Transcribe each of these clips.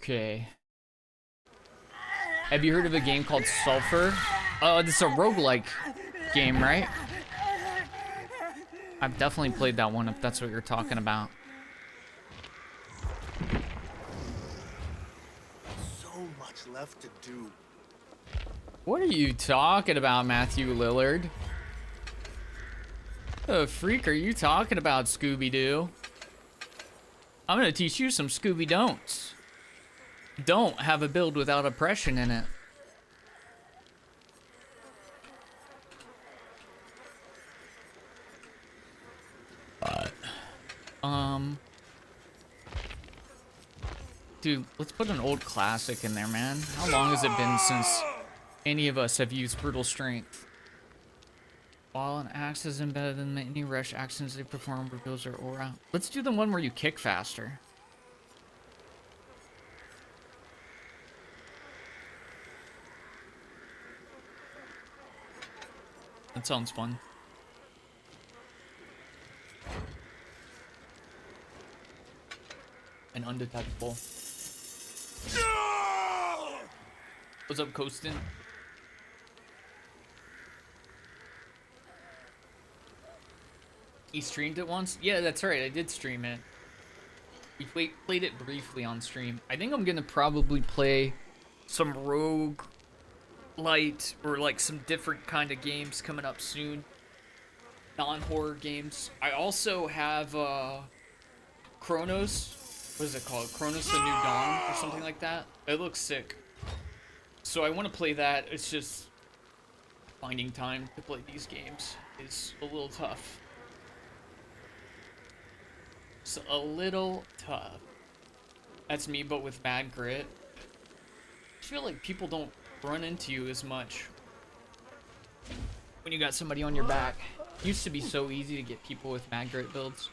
Okay. Have you heard of a game called Sulfur? It's a roguelike game, right? I've definitely played that one, if that's what you're talking about. So much left to do. What are you talking about, Matthew Lillard? The freak are you talking about, Scooby-Doo? I'm gonna teach you some Scooby-Don'ts. Don't have a build without oppression in it. Dude, let's put an old classic in there, man. How long has it been since any of us have used brutal strength? While an axe is embedded in any rush actions they perform reveals their aura. Let's do the one where you kick faster. That sounds fun. And undetectable. What's up, Coastin? He streamed it once? Yeah, that's right. I did stream it. We played it briefly on stream. I think I'm gonna probably play some Rogue Light or like some different kind of games coming up soon. Non-horror games. I also have Chronos. What is it called? Chronos the New Dawn or something like that. It looks sick. So I want to play that. It's just finding time to play these games is a little tough. It's a little tough. That's me, but with bad grit. I feel like people don't run into you as much when you got somebody on your back. It used to be so easy to get people with mad grit builds.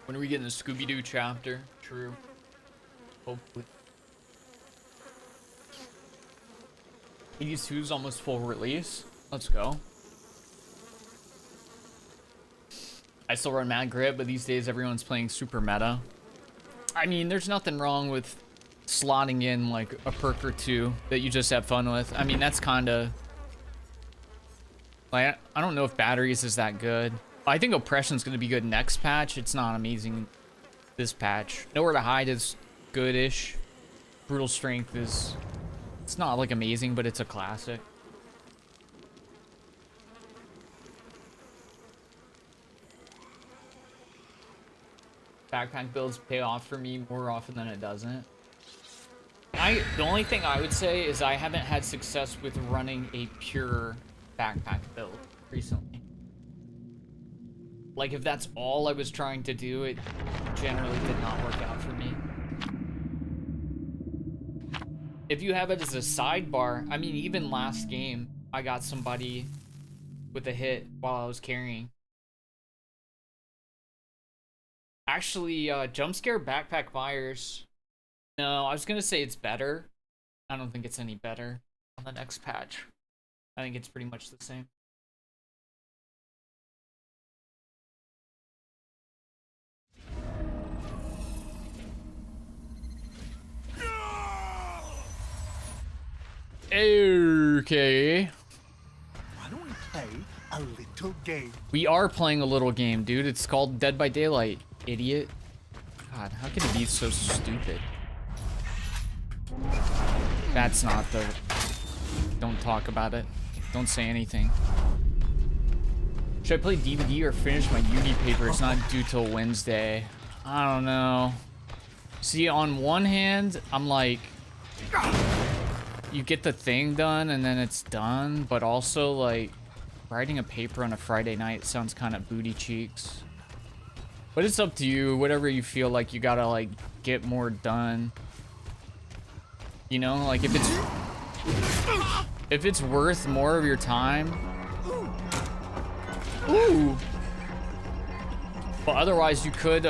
When are we getting the Scooby-Doo chapter? True. Hopefully. 82's almost full release. Let's go. I still run Mad Grit, but these days everyone's playing super meta. I mean, there's nothing wrong with slotting in like a perk or two that you just have fun with. I mean, that's kind of like, I don't know if batteries is that good. I think oppression's going to be good next patch. It's not amazing this patch. Nowhere to Hide is good-ish. Brutal Strength is, it's not like amazing, but it's a classic. Backpack builds pay off for me more often than it doesn't. The only thing I would say is I haven't had success with running a pure backpack build recently. Like, if that's all I was trying to do, it generally did not work out for me. If you have it as a sidebar, I mean, even last game, I got somebody with a hit while I was carrying. Actually, jump scare backpack fires. No, I was gonna say it's better. I don't think it's any better on the next patch. I think it's pretty much the same. Okay. Why don't we play a little game? We are playing a little game, dude. It's called Dead by Daylight, idiot. God, how can it be so stupid? That's not the... Don't talk about it. Don't say anything. Should I play DVD or finish my uni paper? It's not due till Wednesday. I don't know. See, on one hand, I'm like... You get the thing done and then it's done, but also like writing a paper on a Friday night sounds kind of booty cheeks. But it's up to you, whatever you feel like you gotta like get more done. You know, like if it's worth more of your time. Ooh. But otherwise you could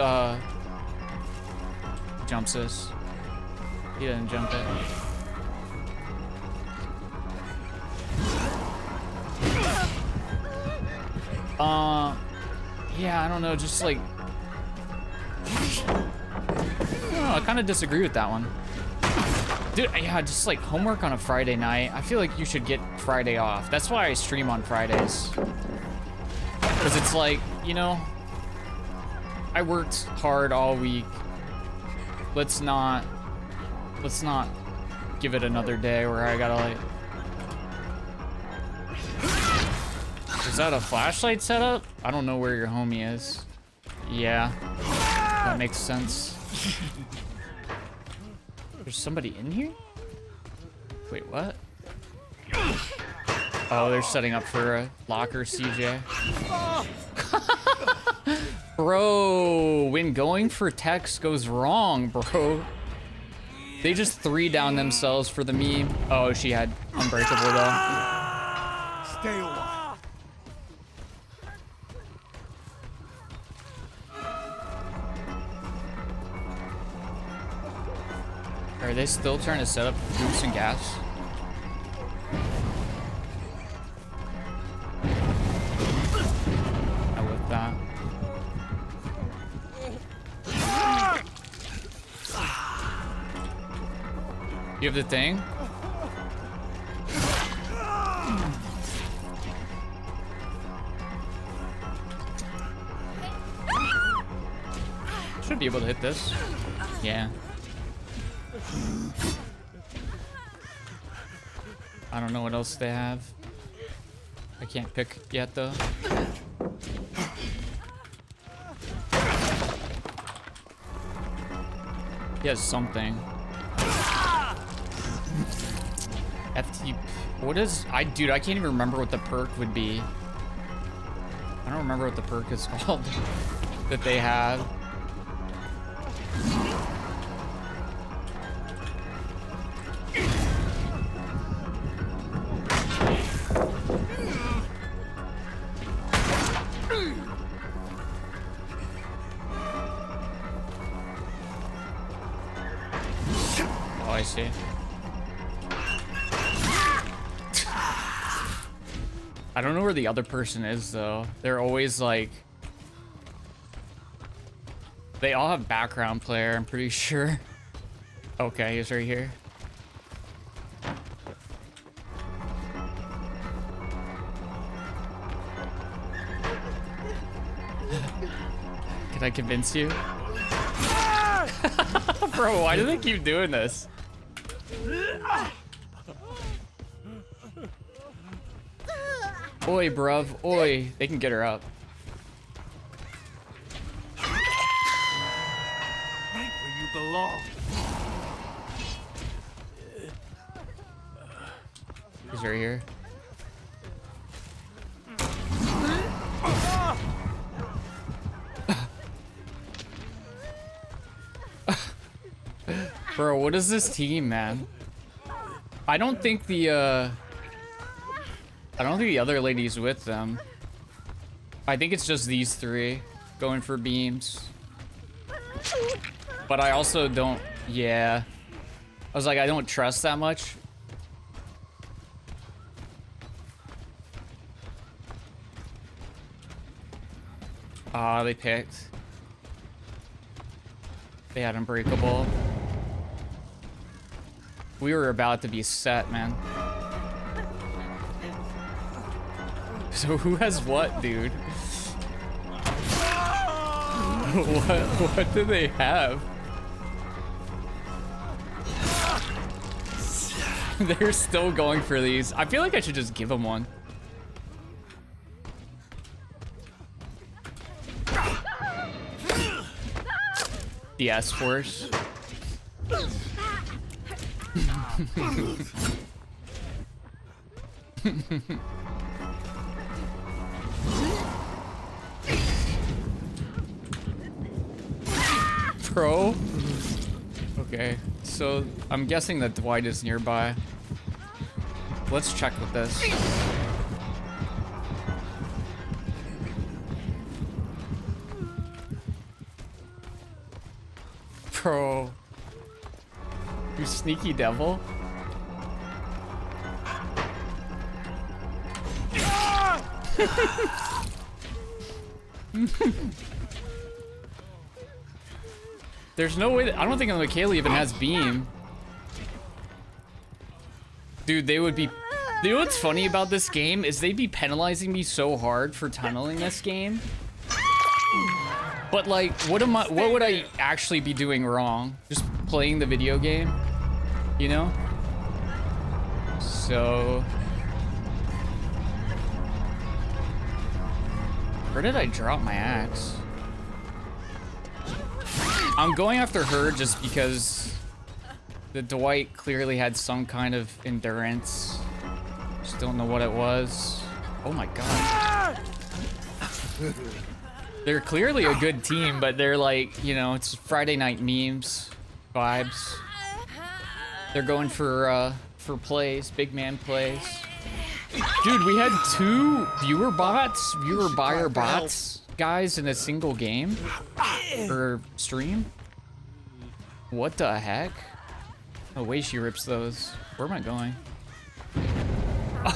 jumps this. He doesn't jump it. Yeah, I don't know, just like... I kind of disagree with that one. Dude, yeah, just like homework on a Friday night. I feel like you should get Friday off. That's why I stream on Fridays. Because it's like, you know, I worked hard all week. Let's not give it another day where I gotta like... Is that a flashlight setup? I don't know where your homie is. Yeah, that makes sense. There's somebody in here? Wait, what? Oh, they're setting up for a locker, CJ. Bro, when going for text goes wrong, bro. They just 3 down themselves for the meme. Oh, she had Unbreakable though. Stay a while. Are they still trying to set up boost and gas? I whipped that. You have the thing? Should be able to hit this. Yeah. I don't know what else they have. I can't pick yet though. He has something. FT. What is? Dude, I can't even remember what the perk would be. I don't remember what the perk is called that they have. Oh, I see. I don't know where the other person is though. They're always like... They all have background player, I'm pretty sure. Okay, he's right here. Can I convince you? Bro, why do they keep doing this? Oi, bruv. Oi. They can get her up. Right where you belong. He's right here. Bro, what is this team, man? I don't think the other lady's with them. I think it's just these 3 going for beams. But I also don't, yeah. I was like, I don't trust that much. Ah, they picked. They had Unbreakable. We were about to be set, man. So who has what, dude? What do they have? They're still going for these. I feel like I should just give them one. The S-Force. Pro? Okay, so I'm guessing that Dwight is nearby. Let's check with this. Bro. You sneaky devil. There's no way that, I don't think Michaela even has beam. Dude, they would be... You know what's funny about this game is they'd be penalizing me so hard for tunneling this game. But like, what would I actually be doing wrong? Just playing the video game, you know? So... Where did I drop my axe? I'm going after her just because the Dwight clearly had some kind of endurance. Just don't know what it was. Oh my god. They're clearly a good team, but they're like, you know, it's Friday night memes vibes. They're going for plays, big man plays. Dude, we had 2 viewer buyer bots guys in a single game or stream. What the heck? Oh, way she rips those. Where am I going?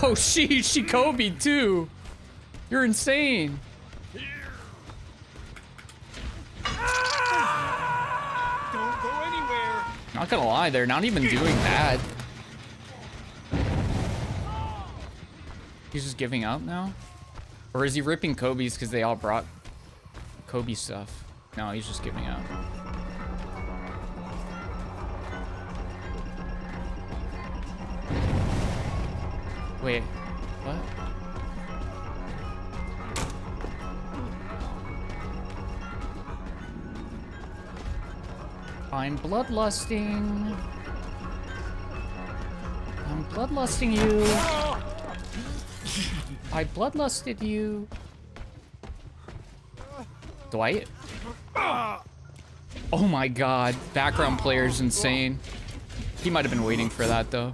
Oh, she Kobe too. You're insane. Don't go anywhere. Not gonna lie, they're not even doing bad. He's just giving up now? Or is he ripping Kobe's because they all brought Kobe stuff? No, he's just giving up. Wait, what? I'm bloodlusting. I'm bloodlusting you. I bloodlusted you. Dwight? Oh my god. Background player's insane. He might have been waiting for that though.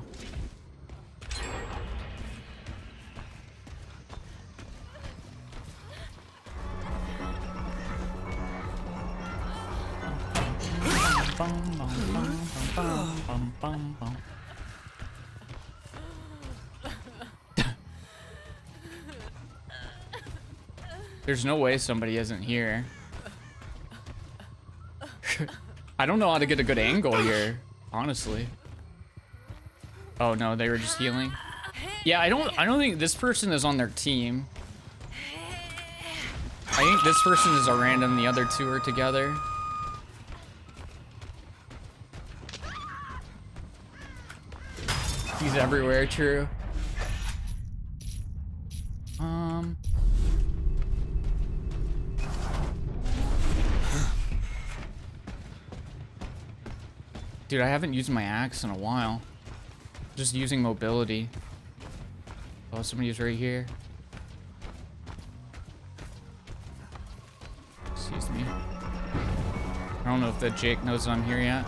There's no way somebody isn't here. I don't know how to get a good angle here, honestly. Oh no, they were just healing. Yeah, I don't think this person is on their team. I think this person is a random, the other 2 are together. He's everywhere, true. Dude, I haven't used my axe in a while. Just using mobility. Oh, somebody's right here. Excuse me. I don't know if that Jake knows I'm here yet.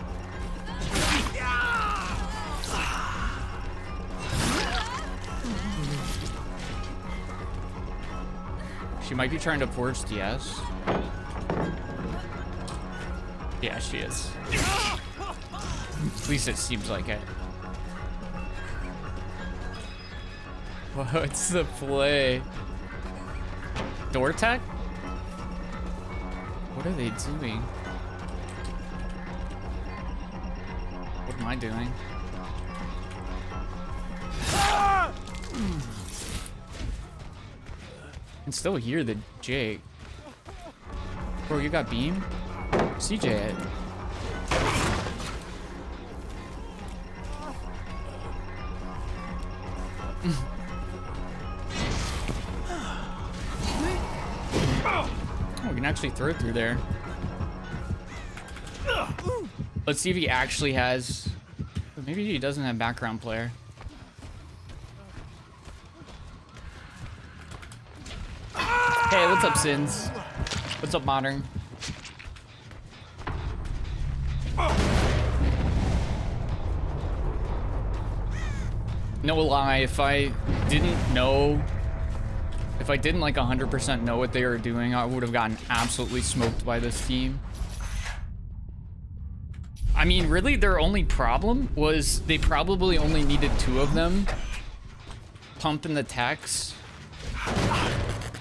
She might be trying to force DS. Yeah, she is. At least it seems like it. What's the play? Door tech? What are they doing? What am I doing? I can still hear the Jake. Bro, you got beam? CJ it. Oh, we can actually throw through there. Let's see if he actually has... Maybe he doesn't have background player. Hey, what's up, Sins? What's up, Modern? No lie, if I didn't know... If I didn't like 100% know what they were doing, I would have gotten absolutely smoked by this team. I mean, really, their only problem was they probably only needed 2 of them pumping the techs.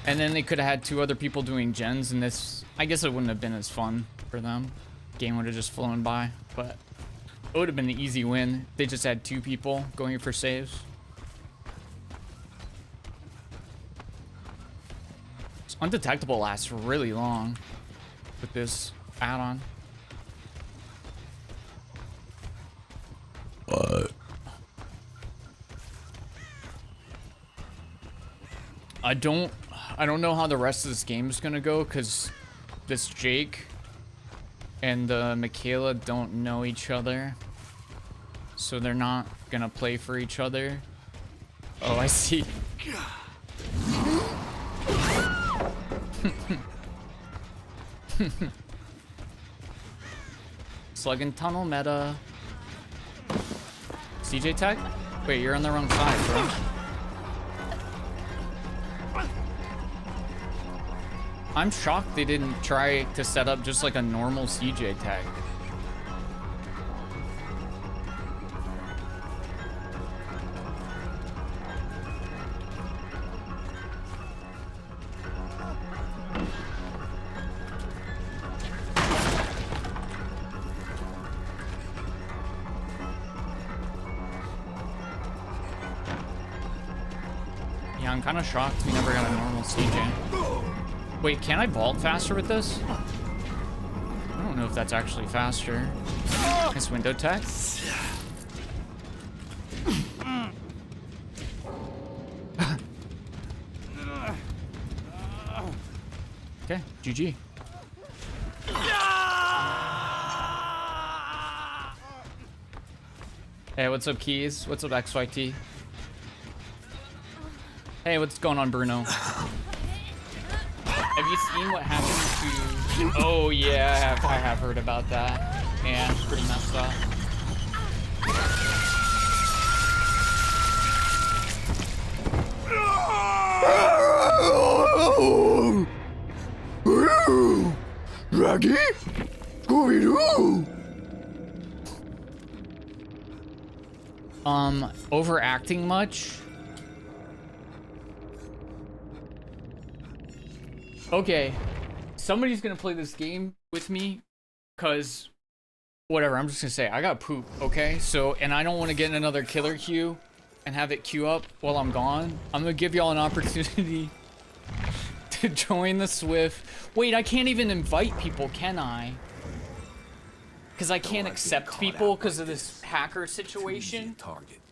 And then they could have had 2 other people doing gens, and this, I guess it wouldn't have been as fun for them. Game would have just flown by, but it would have been an easy win. They just had 2 people going for saves. Undetectable lasts really long with this add-on. I don't know how the rest of this game is gonna go, because this Jake and Michaela don't know each other, so they're not gonna play for each other. Oh, I see. Slug and tunnel meta. CJ tech? Wait, you're on the wrong side, bro. I'm shocked they didn't try to set up just like a normal CJ tag. Yeah, I'm kind of shocked we never got a normal CJ. Wait, can I vault faster with this? I don't know if that's actually faster. Nice window tech. Okay, GG. Hey, what's up, Keys? What's up, XYT? Hey, what's going on, Bruno? Have you seen what happened to... Oh, yeah, I have heard about that. Yeah, it's pretty messed up. Raggy? Scooby-Doo! Overacting much? Okay, somebody's gonna play this game with me, cause whatever, I'm just gonna say I got poop, okay? So, and I don't want to get in another killer queue and have it queue up while I'm gone. I'm gonna give y'all an opportunity to join the Swift. Wait, I can't even invite people, can I? Because I can't accept people because of this hacker situation.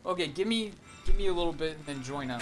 Okay, give me a little bit and then join up.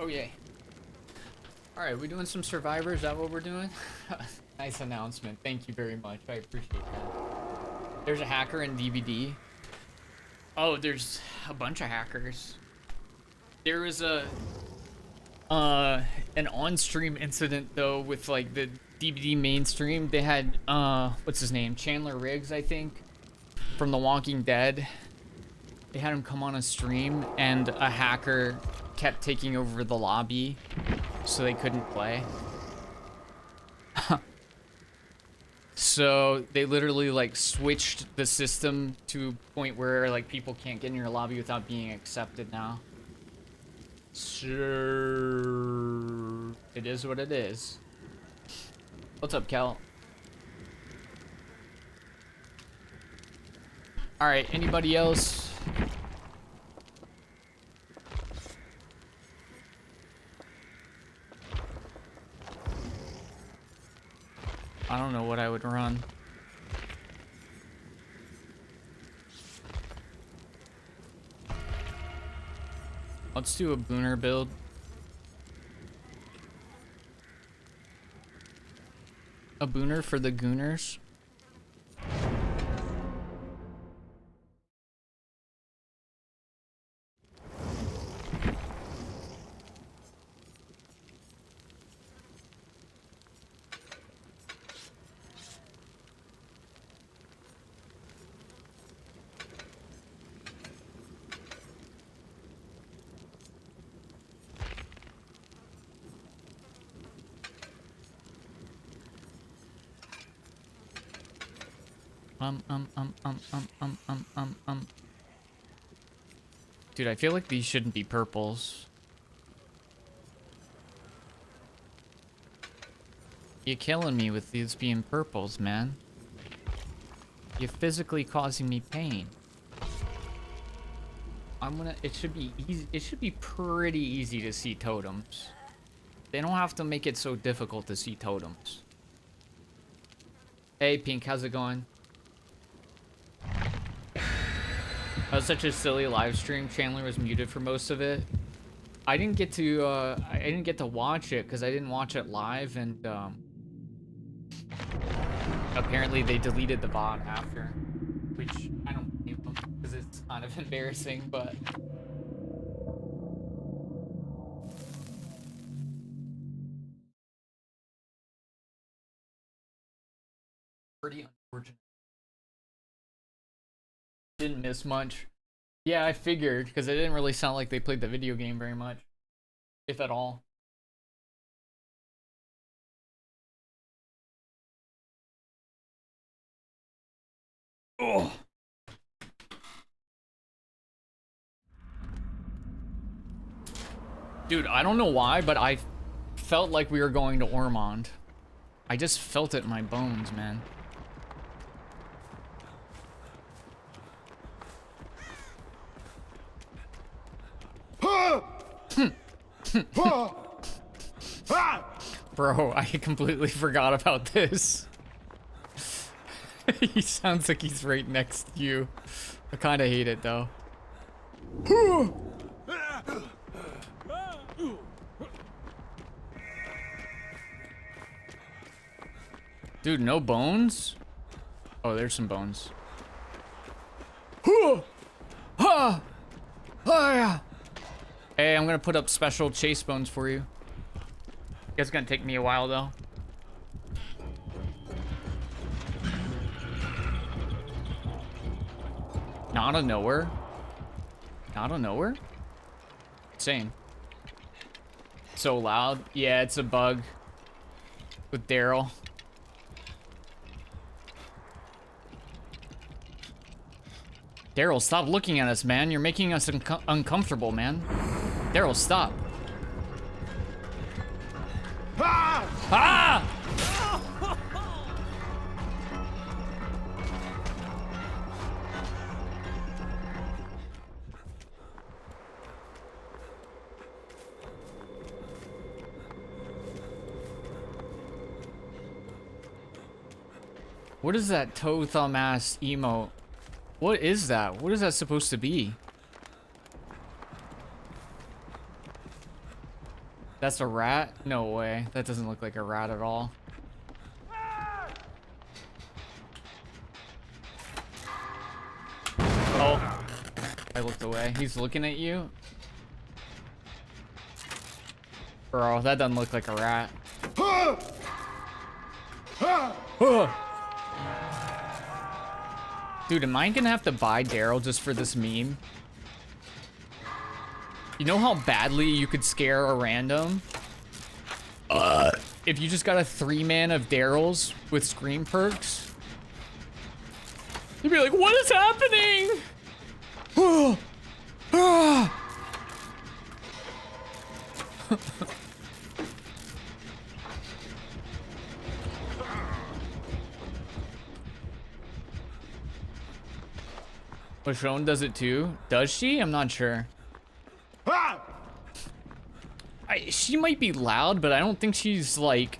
Oh, yay. Alright, we doing some Survivor? Is that what we're doing? Nice announcement. Thank you very much. I appreciate that. There's a hacker in DVD. Oh, there's a bunch of hackers. There was a an on-stream incident though with like the DVD mainstream. They had what's his name? Chandler Riggs, I think, from The Walking Dead. They had him come on a stream and a hacker kept taking over the lobby so they couldn't play. So they literally like switched the system to a point where like people can't get in your lobby without being accepted now. Sure, it is what it is. What's up, Cal? All right, anybody else? I don't know what I would run. Let's do a booner build. A booner for the gooners. Dude, I feel like these shouldn't be purples. You're killing me with these being purples, man. You're physically causing me pain. It should be easy. It should be pretty easy to see totems. They don't have to make it so difficult to see totems. Hey, Pink, how's it going? That was such a silly live stream. Chandler was muted for most of it. I didn't get to watch it because I didn't watch it live, and apparently they deleted the bot after, which I don't blame them because it's kind of embarrassing, but pretty unfortunate. Didn't miss much. Yeah, I figured, because it didn't really sound like they played the video game very much, if at all. Ugh. Dude, I don't know why, but I felt like we were going to Ormond. I just felt it in my bones, man. Bro, I completely forgot about this. He sounds like he's right next to you. I kind of hate it though. Dude, no bones? Oh, there's some bones. Hey, I'm gonna put up special chase bones for you. It's gonna take me a while though. Not out of nowhere. Not out of nowhere? Same. So loud. Yeah, it's a bug with Daryl. Daryl, stop looking at us, man. You're making us uncomfortable, man. Daryl, stop. Ah! Ah! What is that toe thumb ass emote? What is that? What is that supposed to be? That's a rat? No way. That doesn't look like a rat at all. Oh. I looked away. He's looking at you? Bro, that doesn't look like a rat. Dude, am I gonna have to buy Daryl just for this meme? You know how badly you could scare a random? If you just got a 3-man of Daryls with scream perks? You'd be like, what is happening? Michonne does it too? Does she? I'm not sure. She might be loud, but I don't think she's like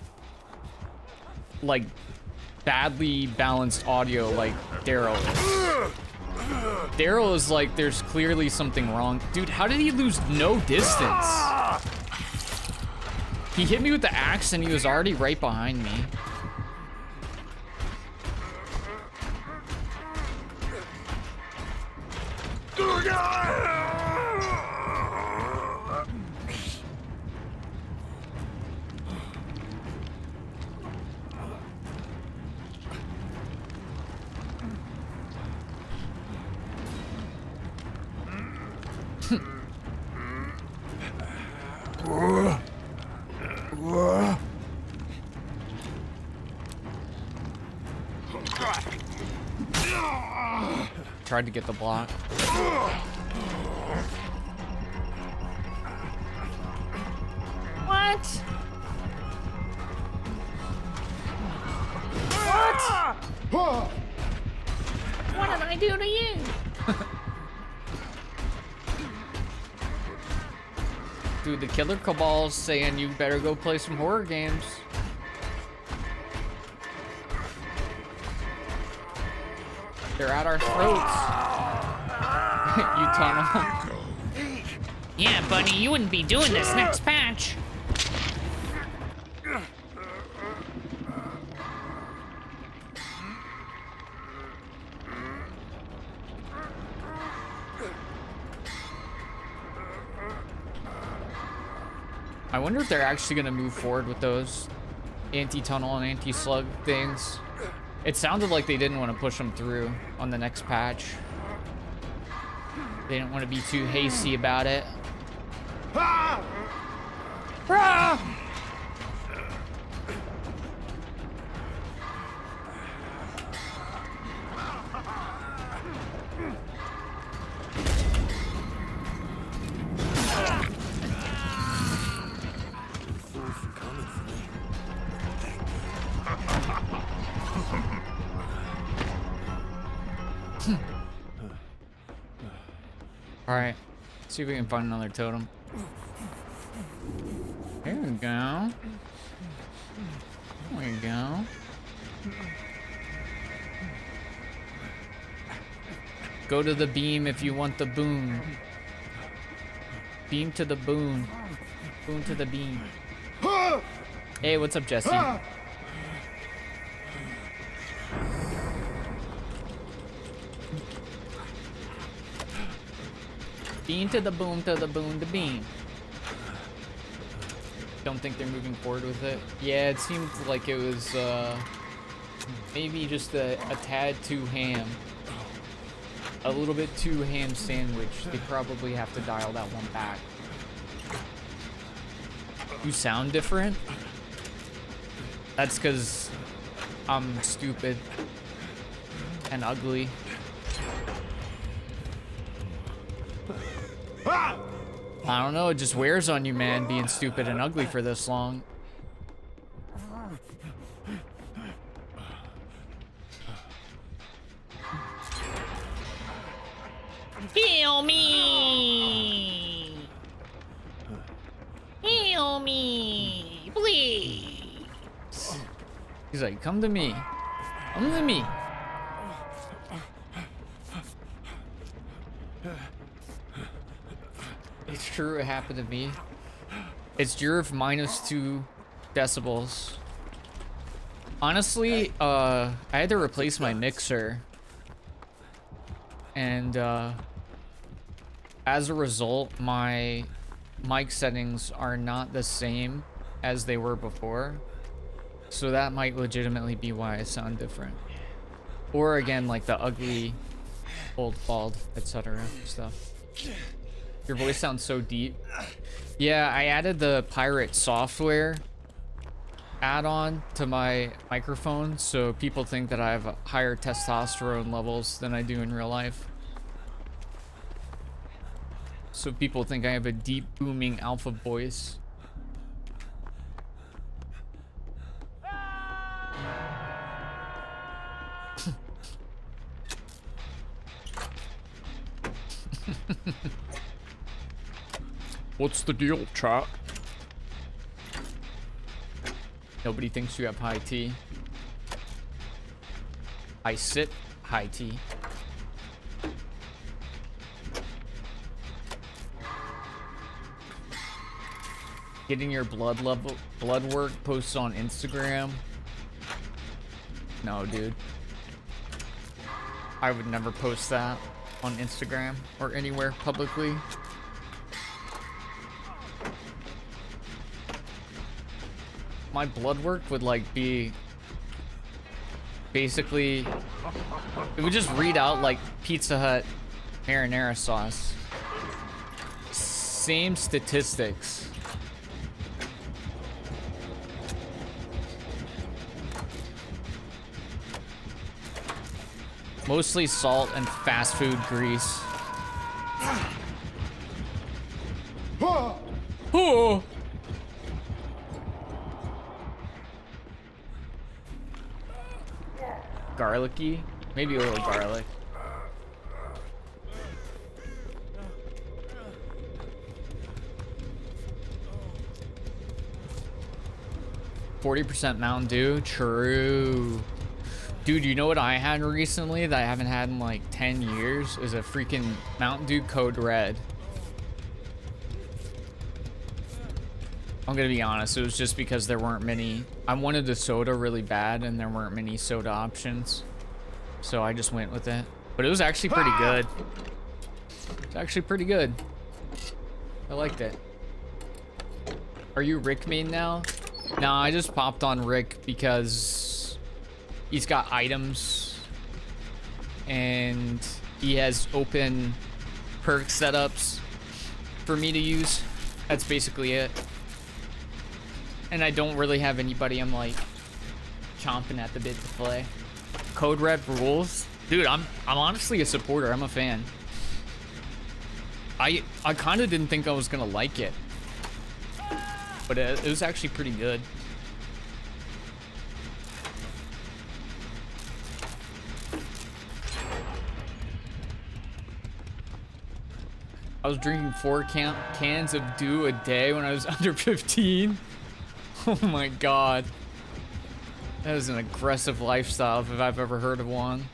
badly balanced audio like Daryl is. Daryl is like, there's clearly something wrong. Dude, how did he lose no distance? He hit me with the axe and he was already right behind me. Tried to get the block. What? What? What did I do to you? Dude, the Killer Cabal's saying you better go play some horror games. They're at our throats. You tunnel. Yeah, buddy, you wouldn't be doing this next patch. I wonder if they're actually gonna move forward with those anti-tunnel and anti-slug things. It sounded like they didn't want to push them through on the next patch. They didn't want to be too hasty about it. Ah! Alright, see if we can find another totem. There we go. There we go. Go to the beam if you want the boon. Beam to the boon. Boon to the beam. Hey, what's up, Jesse? Beam to the boom, to the boom, to beam. Don't think they're moving forward with it. Yeah, it seemed like it was maybe just a tad too ham. A little bit too ham sandwich. They probably have to dial that one back. You sound different? That's because I'm stupid and ugly. I don't know, it just wears on you, man, being stupid and ugly for this long. Heal me! Heal me, please! He's like, come to me. Come to me. It's true, it happened to me. It's Yerv -2 decibels. Honestly, I had to replace my mixer. And, as a result, my mic settings are not the same as they were before. So that might legitimately be why I sound different. Or again, like the ugly, old, bald, etc. stuff. Your voice sounds so deep. Yeah, I added the pirate software add-on to my microphone, so people think that I have higher testosterone levels than I do in real life. So people think I have a deep, booming alpha voice. What's the deal, chat? Nobody thinks you have high T. I sit high T. Getting your blood work posts on Instagram. No, dude. I would never post that on Instagram or anywhere publicly. My blood work would like be basically, it would just read out like Pizza Hut marinara sauce. Same statistics. Mostly salt and fast food grease. Oh. Garlicky? Maybe a little garlic. %, Mountain Dew? True. Dude, you know what I had recently that I haven't had in like 10 years? Is a freaking Mountain Dew Code Red. I'm gonna be honest, it was just because there weren't many. I wanted the soda really bad and there weren't many soda options. So I just went with it. But it was actually pretty good. It's actually pretty good. I liked it. Are you Rick main now? No, I just popped on Rick because he's got items and he has open perk setups for me to use. That's basically it. And I don't really have anybody I'm like chomping at the bit to play. Code Red rules. Dude, I'm honestly a supporter. I'm a fan. I kind of didn't think I was gonna like it, but it was actually pretty good. I was drinking 4 cans of Dew a day when I was under 15. Oh my god. That is an aggressive lifestyle if I've ever heard of one.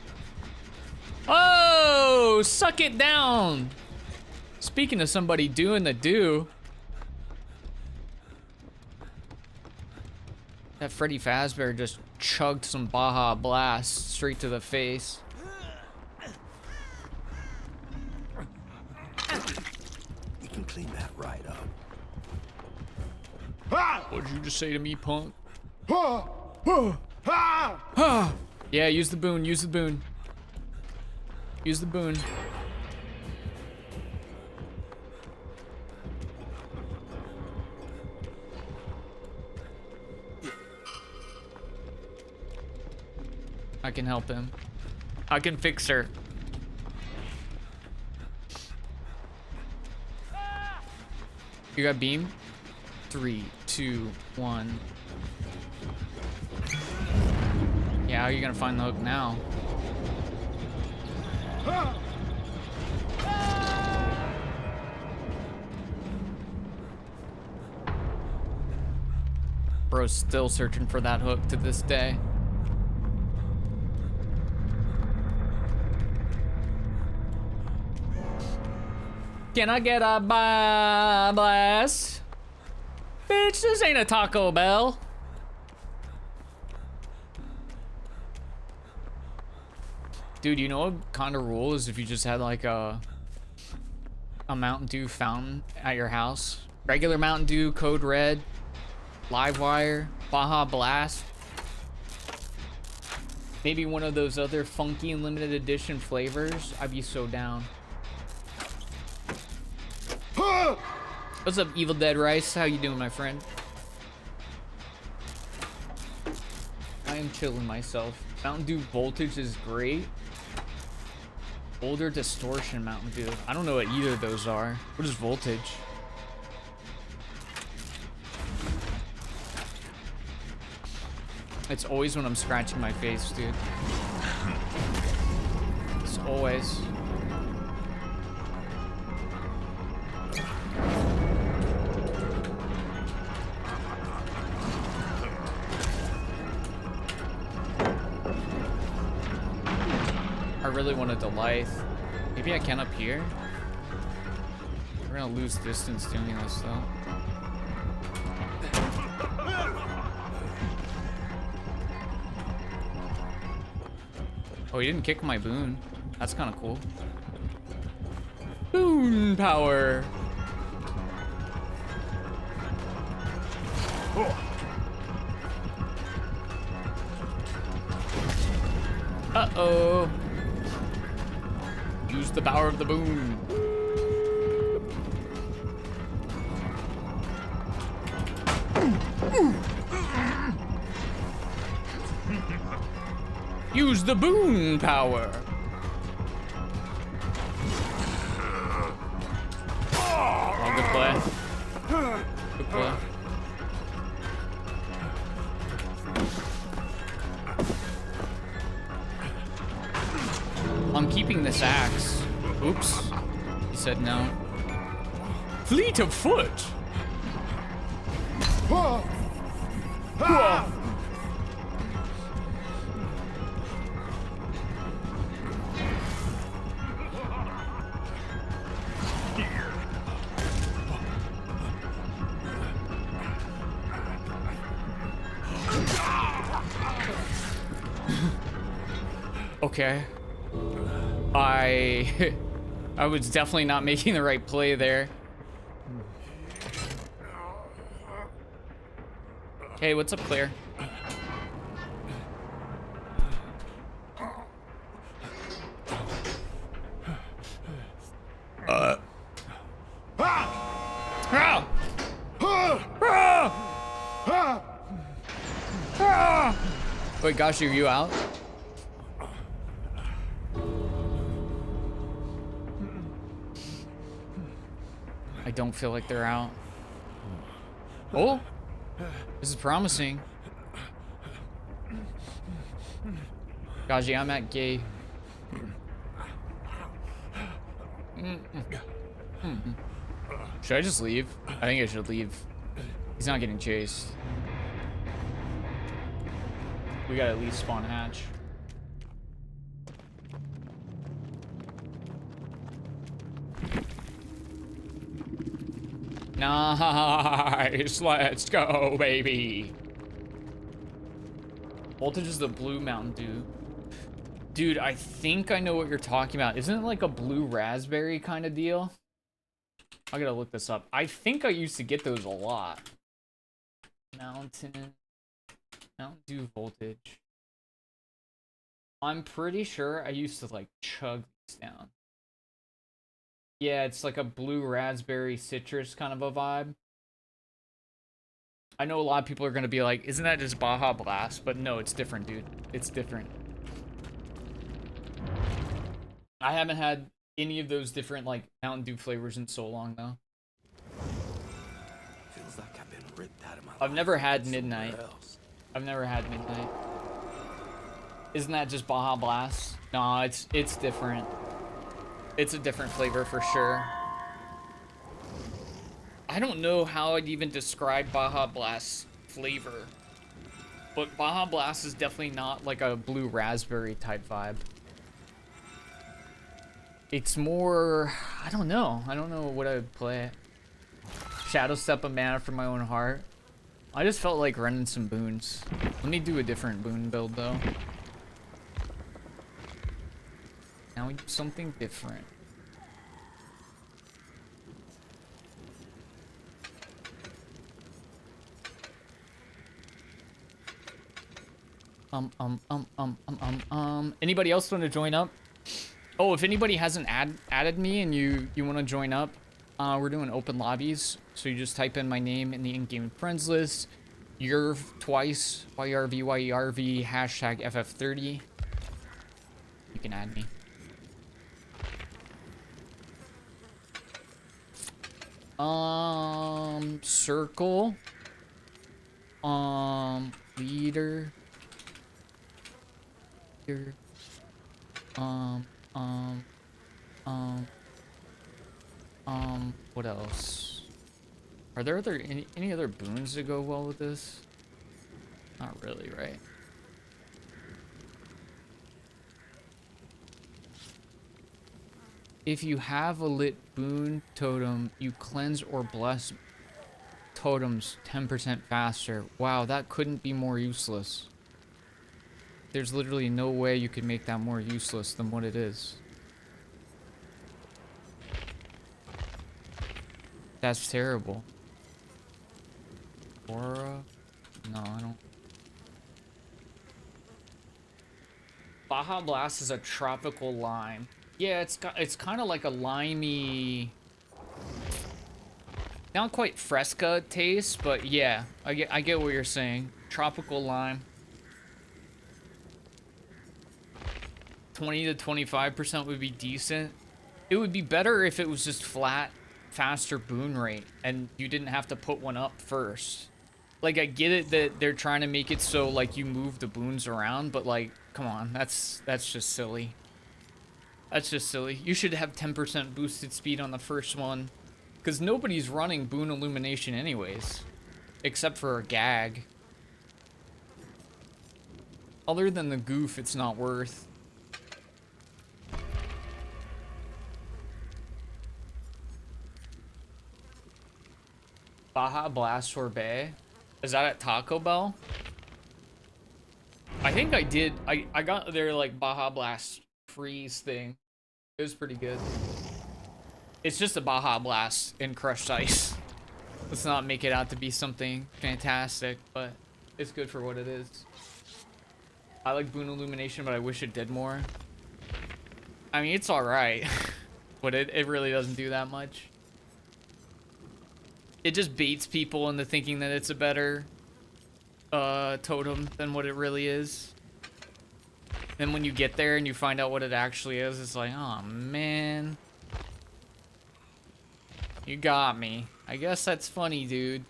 Oh, suck it down. Speaking of somebody doing the do. That Freddy Fazbear just chugged some Baja Blast straight to the face. You can clean that right up. What did you just say to me, punk? Yeah, use the boon, use the boon. Use the boon. I can help him. I can fix her. You got beam? 3, 2, 1. Yeah, how are you gonna find the hook now? Bro's still searching for that hook to this day. Can I get a blast? Bitch, this ain't a Taco Bell. Dude, you know what kind of rule is if you just had like a Mountain Dew fountain at your house? Regular Mountain Dew, Code Red, Livewire, Baja Blast. Maybe one of those other funky and limited edition flavors. I'd be so down. What's up, Evil Dead Rice? How you doing, my friend? I am chilling myself. Mountain Dew Voltage is great. Older Distortion Mountain Dew. I don't know what either of those are. What is Voltage? It's always when I'm scratching my face, dude. It's always. I really wanted to Lithe. Maybe I can up here? We're gonna lose distance doing this though. Oh, he didn't kick my boon. That's kind of cool. Boon power. Uh-oh. Use the power of the boon. Use the boon power. Oh, good play. Good play. I'm keeping this axe. Oops. He said no. Fleet of foot. Okay. I was definitely not making the right play there. Hey, what's up, Claire? Wait, gosh, are you out? I don't feel like they're out. Oh, this is promising. Gaji, I'm at gay. Should I just leave? I think I should leave. He's not getting chased. We gotta at least spawn hatch. Nice, let's go, baby. Voltage is the blue Mountain Dew. Dude, I think I know what you're talking about. Isn't it like a blue raspberry kind of deal? I gotta look this up. I think I used to get those a lot. Mountain Dew Voltage. I'm pretty sure I used to like chug these down. Yeah, it's like a blue raspberry citrus kind of a vibe. I know a lot of people are going to be like, isn't that just Baja Blast? But no, it's different, dude. It's different. I haven't had any of those different like Mountain Dew flavors in so long though. Feels like I've been ripped out of my I've never had Midnight. I've never had Midnight. Isn't that just Baja Blast? No, it's different. It's a different flavor for sure. I don't know how I'd even describe Baja Blast's flavor. But Baja Blast is definitely not like a blue raspberry type vibe. It's more, I don't know what I would play. Shadow step a man after my own heart. I just felt like running some boons. Let me do a different boon build though. Now we do something different. Anybody else want to join up? Oh, if anybody hasn't added me and you want to join up, we're doing open lobbies. So you just type in my name in the in-game friends list. Yerv twice, YRV, YERV, hashtag FF30. You can add me. Circle. Leader. Here. What else? Are there any other boons that go well with this? Not really, right? If you have a lit boon totem, you cleanse or bless totems 10% faster. Wow, that couldn't be more useless. There's literally no way you could make that more useless than what it is. That's terrible. Aura? No, I don't. Baja Blast is a tropical lime. Yeah, it's kind of like a limey, not quite fresca taste, but yeah, I get what you're saying. Tropical lime. 20 to 25% would be decent. It would be better if it was just flat, faster boon rate and you didn't have to put one up first. Like, I get it that they're trying to make it so like you move the boons around, but like, come on, that's just silly. That's just silly. You should have 10% boosted speed on the first one, because nobody's running boon illumination anyways, except for a gag. Other than the goof, it's not worth. Baja Blast Sorbet? Is that at Taco Bell? I think I did. I got their like Baja Blast freeze thing. It was pretty good. It's just a Baja Blast in crushed ice. Let's not make it out to be something fantastic, but it's good for what it is. I like boon illumination, but I wish it did more. I mean, it's alright, but it really doesn't do that much. It just baits people into thinking that it's a better totem than what it really is. Then when you get there and you find out what it actually is, it's like, oh man. You got me. I guess that's funny, dude.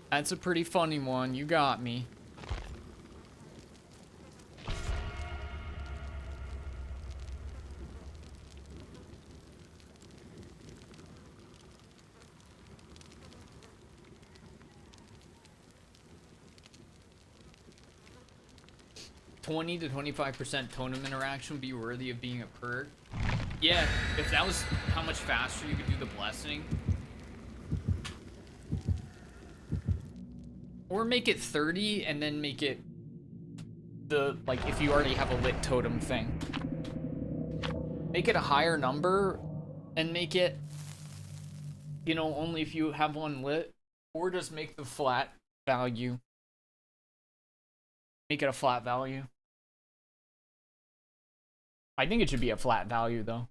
That's a pretty funny one. You got me. $20 to 25% totem interaction would be worthy of being a perk. Yeah, if that was how much faster you could do the blessing. Or make it 30 and then make it the, like, if you already have a lit totem thing. Make it a higher number and make it, you know, only if you have one lit. Or just make the flat value. Make it a flat value. I think it should be a flat value, though.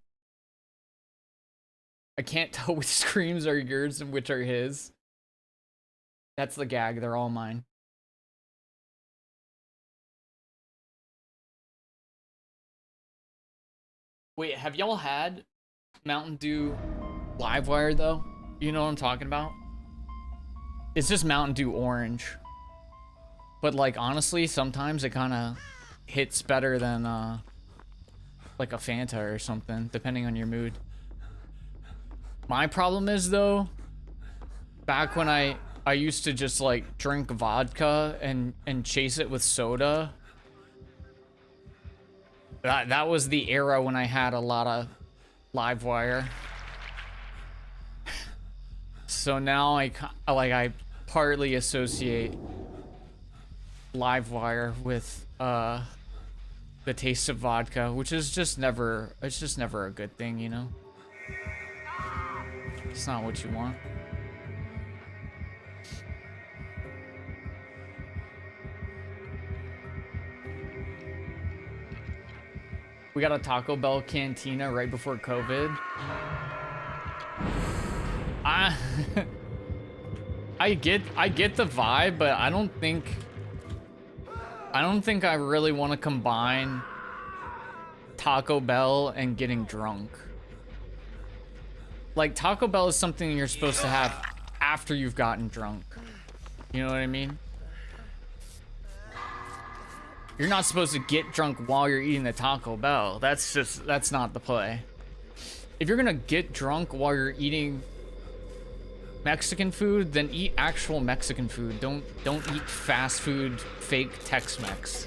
I can't tell which screams are yours and which are his. That's the gag. They're all mine. Wait, have y'all had Mountain Dew Livewire, though? You know what I'm talking about? It's just Mountain Dew Orange. But, like, honestly, sometimes it kind of hits better than, like a Fanta or something, depending on your mood. My problem is, though, back when I used to just like drink vodka and chase it with soda. That was the era when I had a lot of Livewire. So now I partly associate Livewire with the taste of vodka, which is just never, it's just never a good thing, you know? It's not what you want. We got a Taco Bell cantina right before COVID. I get the vibe, but I don't think I really want to combine Taco Bell and getting drunk. Like, Taco Bell is something you're supposed to have after you've gotten drunk. You know what I mean? You're not supposed to get drunk while you're eating the Taco Bell. That's not the play. If you're gonna get drunk while you're eating Mexican food, then eat actual Mexican food. Don't eat fast food, fake Tex-Mex.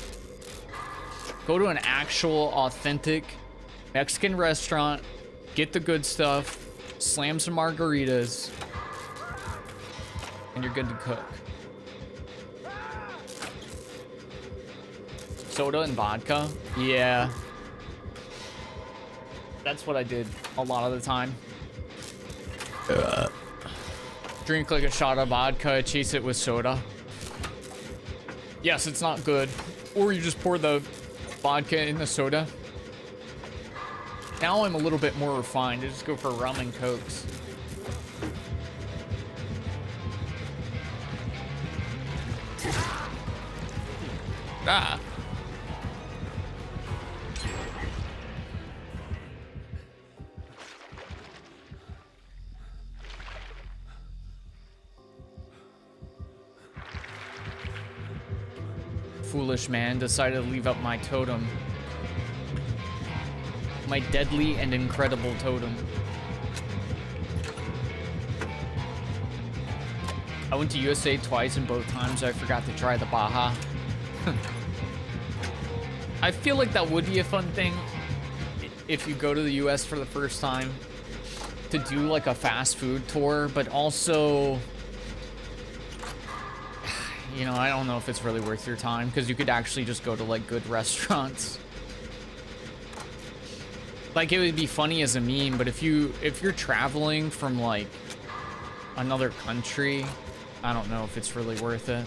Go to an actual, authentic Mexican restaurant, get the good stuff, slam some margaritas, and you're good to cook. Soda and vodka? Yeah. That's what I did a lot of the time. Drink like a shot of vodka, chase it with soda. Yes, it's not good. Or you just pour the vodka in the soda. Now I'm a little bit more refined. I just go for rum and cokes. Ah. Foolish man, decided to leave up my totem. My deadly and incredible totem. I went to USA twice, and both times I forgot to try the Baja. I feel like that would be a fun thing if you go to the US for the first time, to do like a fast food tour, but also, you know, I don't know if it's really worth your time, because you could actually just go to like good restaurants. Like, it would be funny as a meme, but if you're traveling from like another country, I don't know if it's really worth it.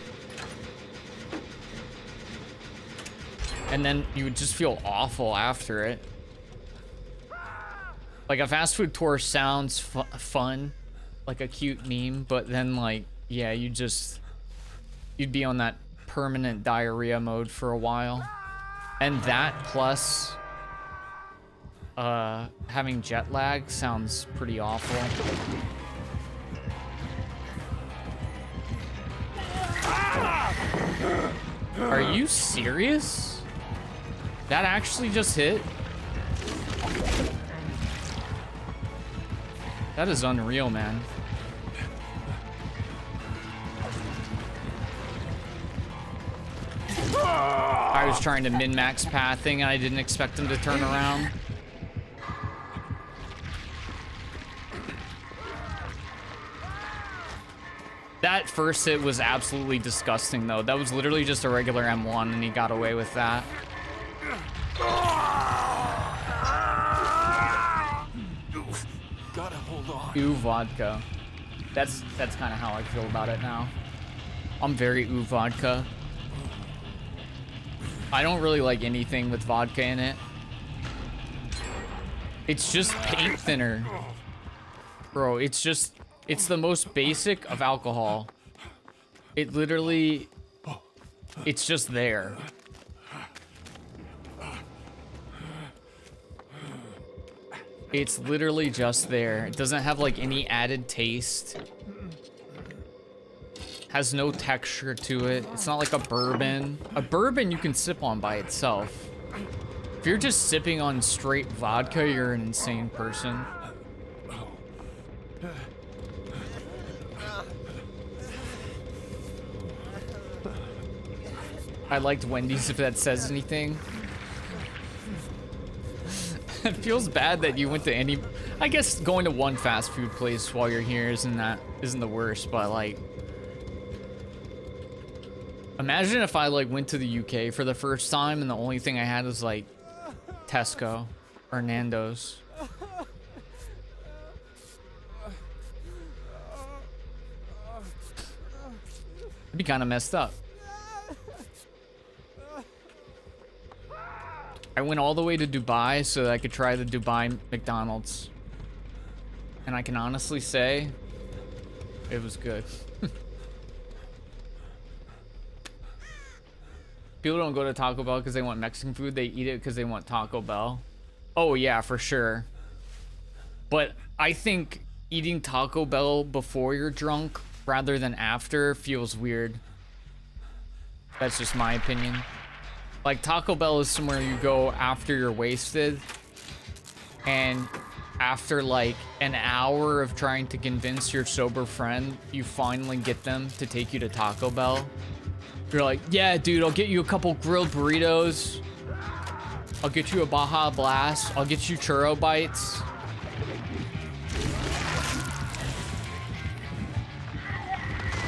And then you would just feel awful after it. Like, a fast food tour sounds fun, like a cute meme, but then like, yeah, you'd be on that permanent diarrhea mode for a while. And that plus having jet lag sounds pretty awful. Are you serious? That actually just hit? That is unreal, man. I was trying to min-max pathing and I didn't expect him to turn around. That first hit was absolutely disgusting, though. That was literally just a regular M1 and he got away with that. Gotta hold on. Ooh, vodka. That's kind of how I feel about it now. I'm very ooh vodka. I don't really like anything with vodka in it. It's just paint thinner. Bro, it's the most basic of alcohol. It literally, it's just there. It's literally just there. It doesn't have like any added taste. Has no texture to it. It's not like a bourbon. A bourbon you can sip on by itself. If you're just sipping on straight vodka, you're an insane person. I liked Wendy's, if that says anything. It feels bad that you went to any... I guess going to one fast food place while you're here isn't the worst, but like, imagine if I like went to the UK for the first time and the only thing I had was like Tesco or Nando's. It'd be kind of messed up. I went all the way to Dubai so that I could try the Dubai McDonald's. And I can honestly say, it was good. People don't go to Taco Bell because they want Mexican food. They eat it because they want Taco Bell. Oh yeah, for sure. But I think eating Taco Bell before you're drunk rather than after feels weird. That's just my opinion. Like, Taco Bell is somewhere you go after you're wasted, and after like an hour of trying to convince your sober friend, you finally get them to take you to Taco Bell. You're like, yeah, dude, I'll get you a couple grilled burritos. I'll get you a Baja Blast. I'll get you churro bites.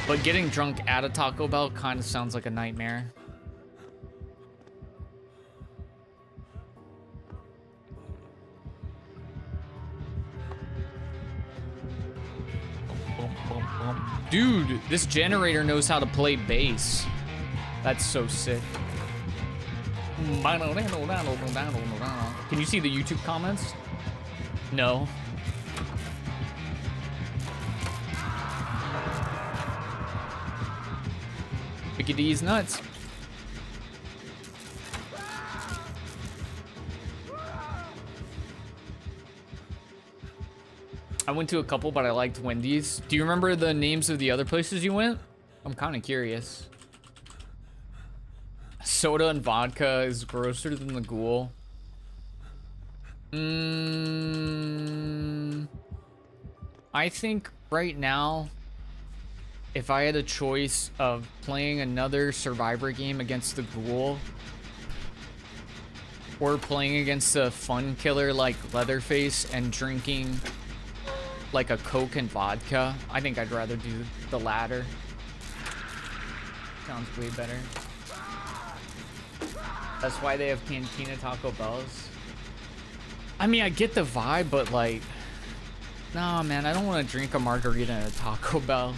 But getting drunk at a Taco Bell kind of sounds like a nightmare. Dude, this generator knows how to play bass. That's so sick. Can you see the YouTube comments? No. Mickey D's nuts. I went to a couple, but I liked Wendy's. Do you remember the names of the other places you went? I'm kind of curious. Soda and vodka is grosser than the ghoul. I think right now, if I had a choice of playing another Survivor game against the ghoul or playing against a fun killer like Leatherface and drinking like a Coke and vodka, I think I'd rather do the latter. Sounds way better. That's why they have Cantina Taco Bells. I mean, I get the vibe, but like, nah, man, I don't want to drink a margarita at a Taco Bell.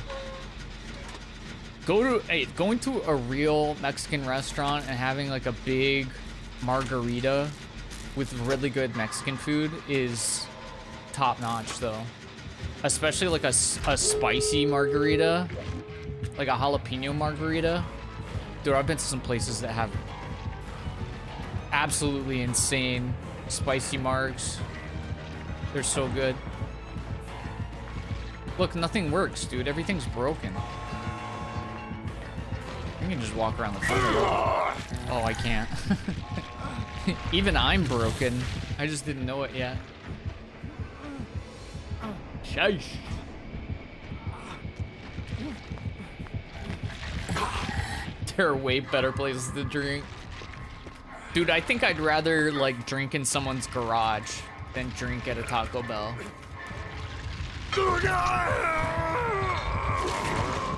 Going to a real Mexican restaurant and having like a big margarita with really good Mexican food is top notch, though. Especially like a spicy margarita, like a jalapeno margarita. Dude, I've been to some places that have absolutely insane spicy margs. They're so good. Look, nothing works, dude. Everything's broken. You can just walk around the fire. Oh, I can't. Even I'm broken. I just didn't know it yet. Sheesh. There are way better places to drink. Dude, I think I'd rather like drink in someone's garage than drink at a Taco Bell.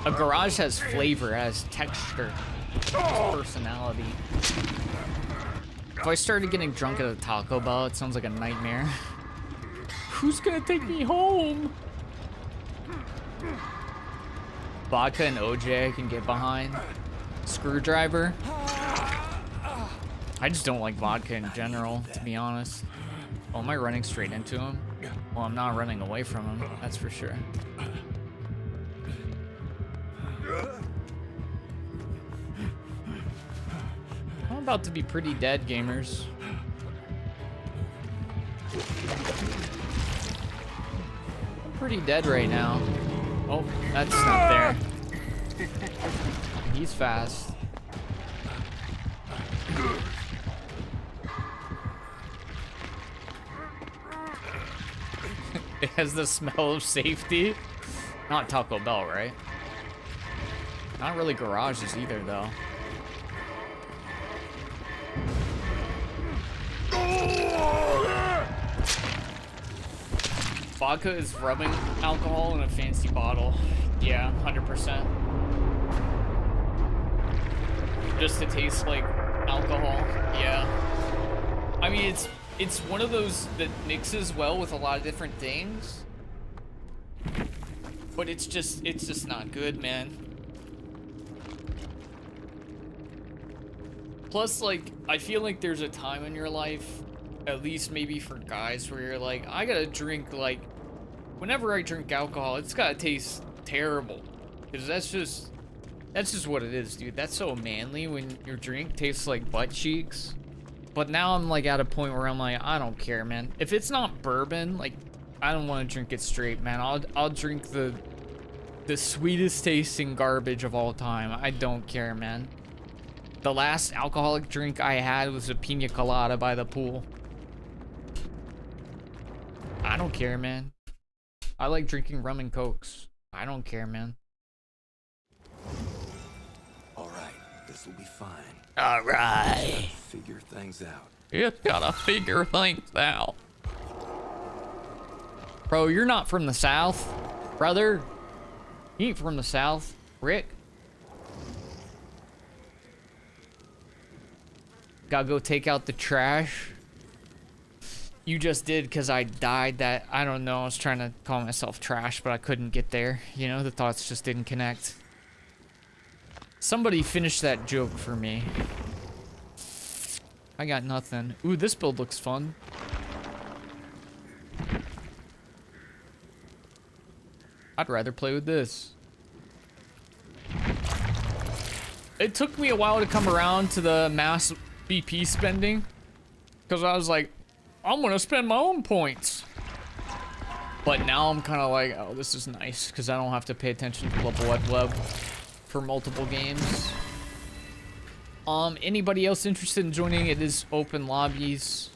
A garage has flavor, has texture, has personality. If I started getting drunk at a Taco Bell, it sounds like a nightmare. Who's gonna take me home? Vodka and OJ I can get behind. Screwdriver. I just don't like vodka in general, to be honest. Oh, am I running straight into him? Well, I'm not running away from him, that's for sure. I'm about to be pretty dead, gamers. I'm pretty dead right now. Oh, that's not there. He's fast. It has the smell of safety. Not Taco Bell, right? Not really garages either, though. Vodka is rubbing alcohol in a fancy bottle. Yeah, 100%. Just to taste like alcohol. Yeah. I mean, it's one of those that mixes well with a lot of different things. But it's just not good, man. Plus, like, I feel like there's a time in your life, at least maybe for guys, where you're like, I gotta drink, like, whenever I drink alcohol, it's gotta taste terrible. Because that's just what it is, dude. That's so manly when your drink tastes like butt cheeks. But now I'm, like, at a point where I'm like, I don't care, man. If it's not bourbon, like, I don't want to drink it straight, man. I'll drink the sweetest tasting garbage of all time. I don't care, man. The last alcoholic drink I had was a pina colada by the pool. I don't care, man. I like drinking rum and cokes. I don't care, man. All right, this will be fine. All right. Figure things out. You gotta figure things out. Bro, you're not from the South, brother. You ain't from the South, Rick. Gotta go take out the trash. You just did because I died that, I don't know, I was trying to call myself trash, but I couldn't get there. You know, the thoughts just didn't connect. Somebody finish that joke for me. I got nothing. Ooh, this build looks fun. I'd rather play with this. It took me a while to come around to the mass BP spending, because I was like, I'm gonna spend my own points. But now I'm kind of like, oh, this is nice, because I don't have to pay attention to the blood web for multiple games. Anybody else interested in joining? It is open lobbies.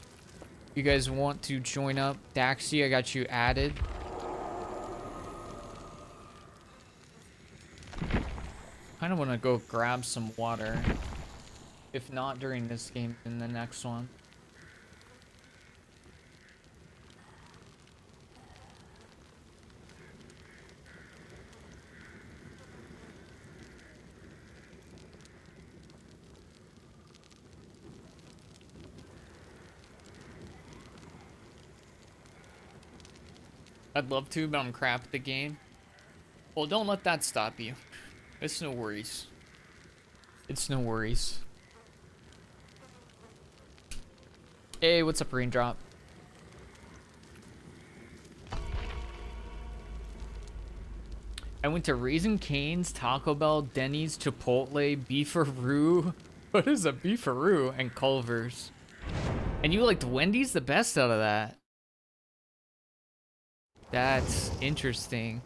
You guys want to join up? Daxi, I got you added. Kind of want to go grab some water. If not during this game, then the next one. I'd love to, but I'm crap at the game. Well, don't let that stop you. It's no worries. It's no worries. Hey, what's up, Raindrop? I went to Raising Cane's, Taco Bell, Denny's, Chipotle, Beefaroo. What is a Beefaroo? And Culver's. And you liked Wendy's the best out of that. That's interesting.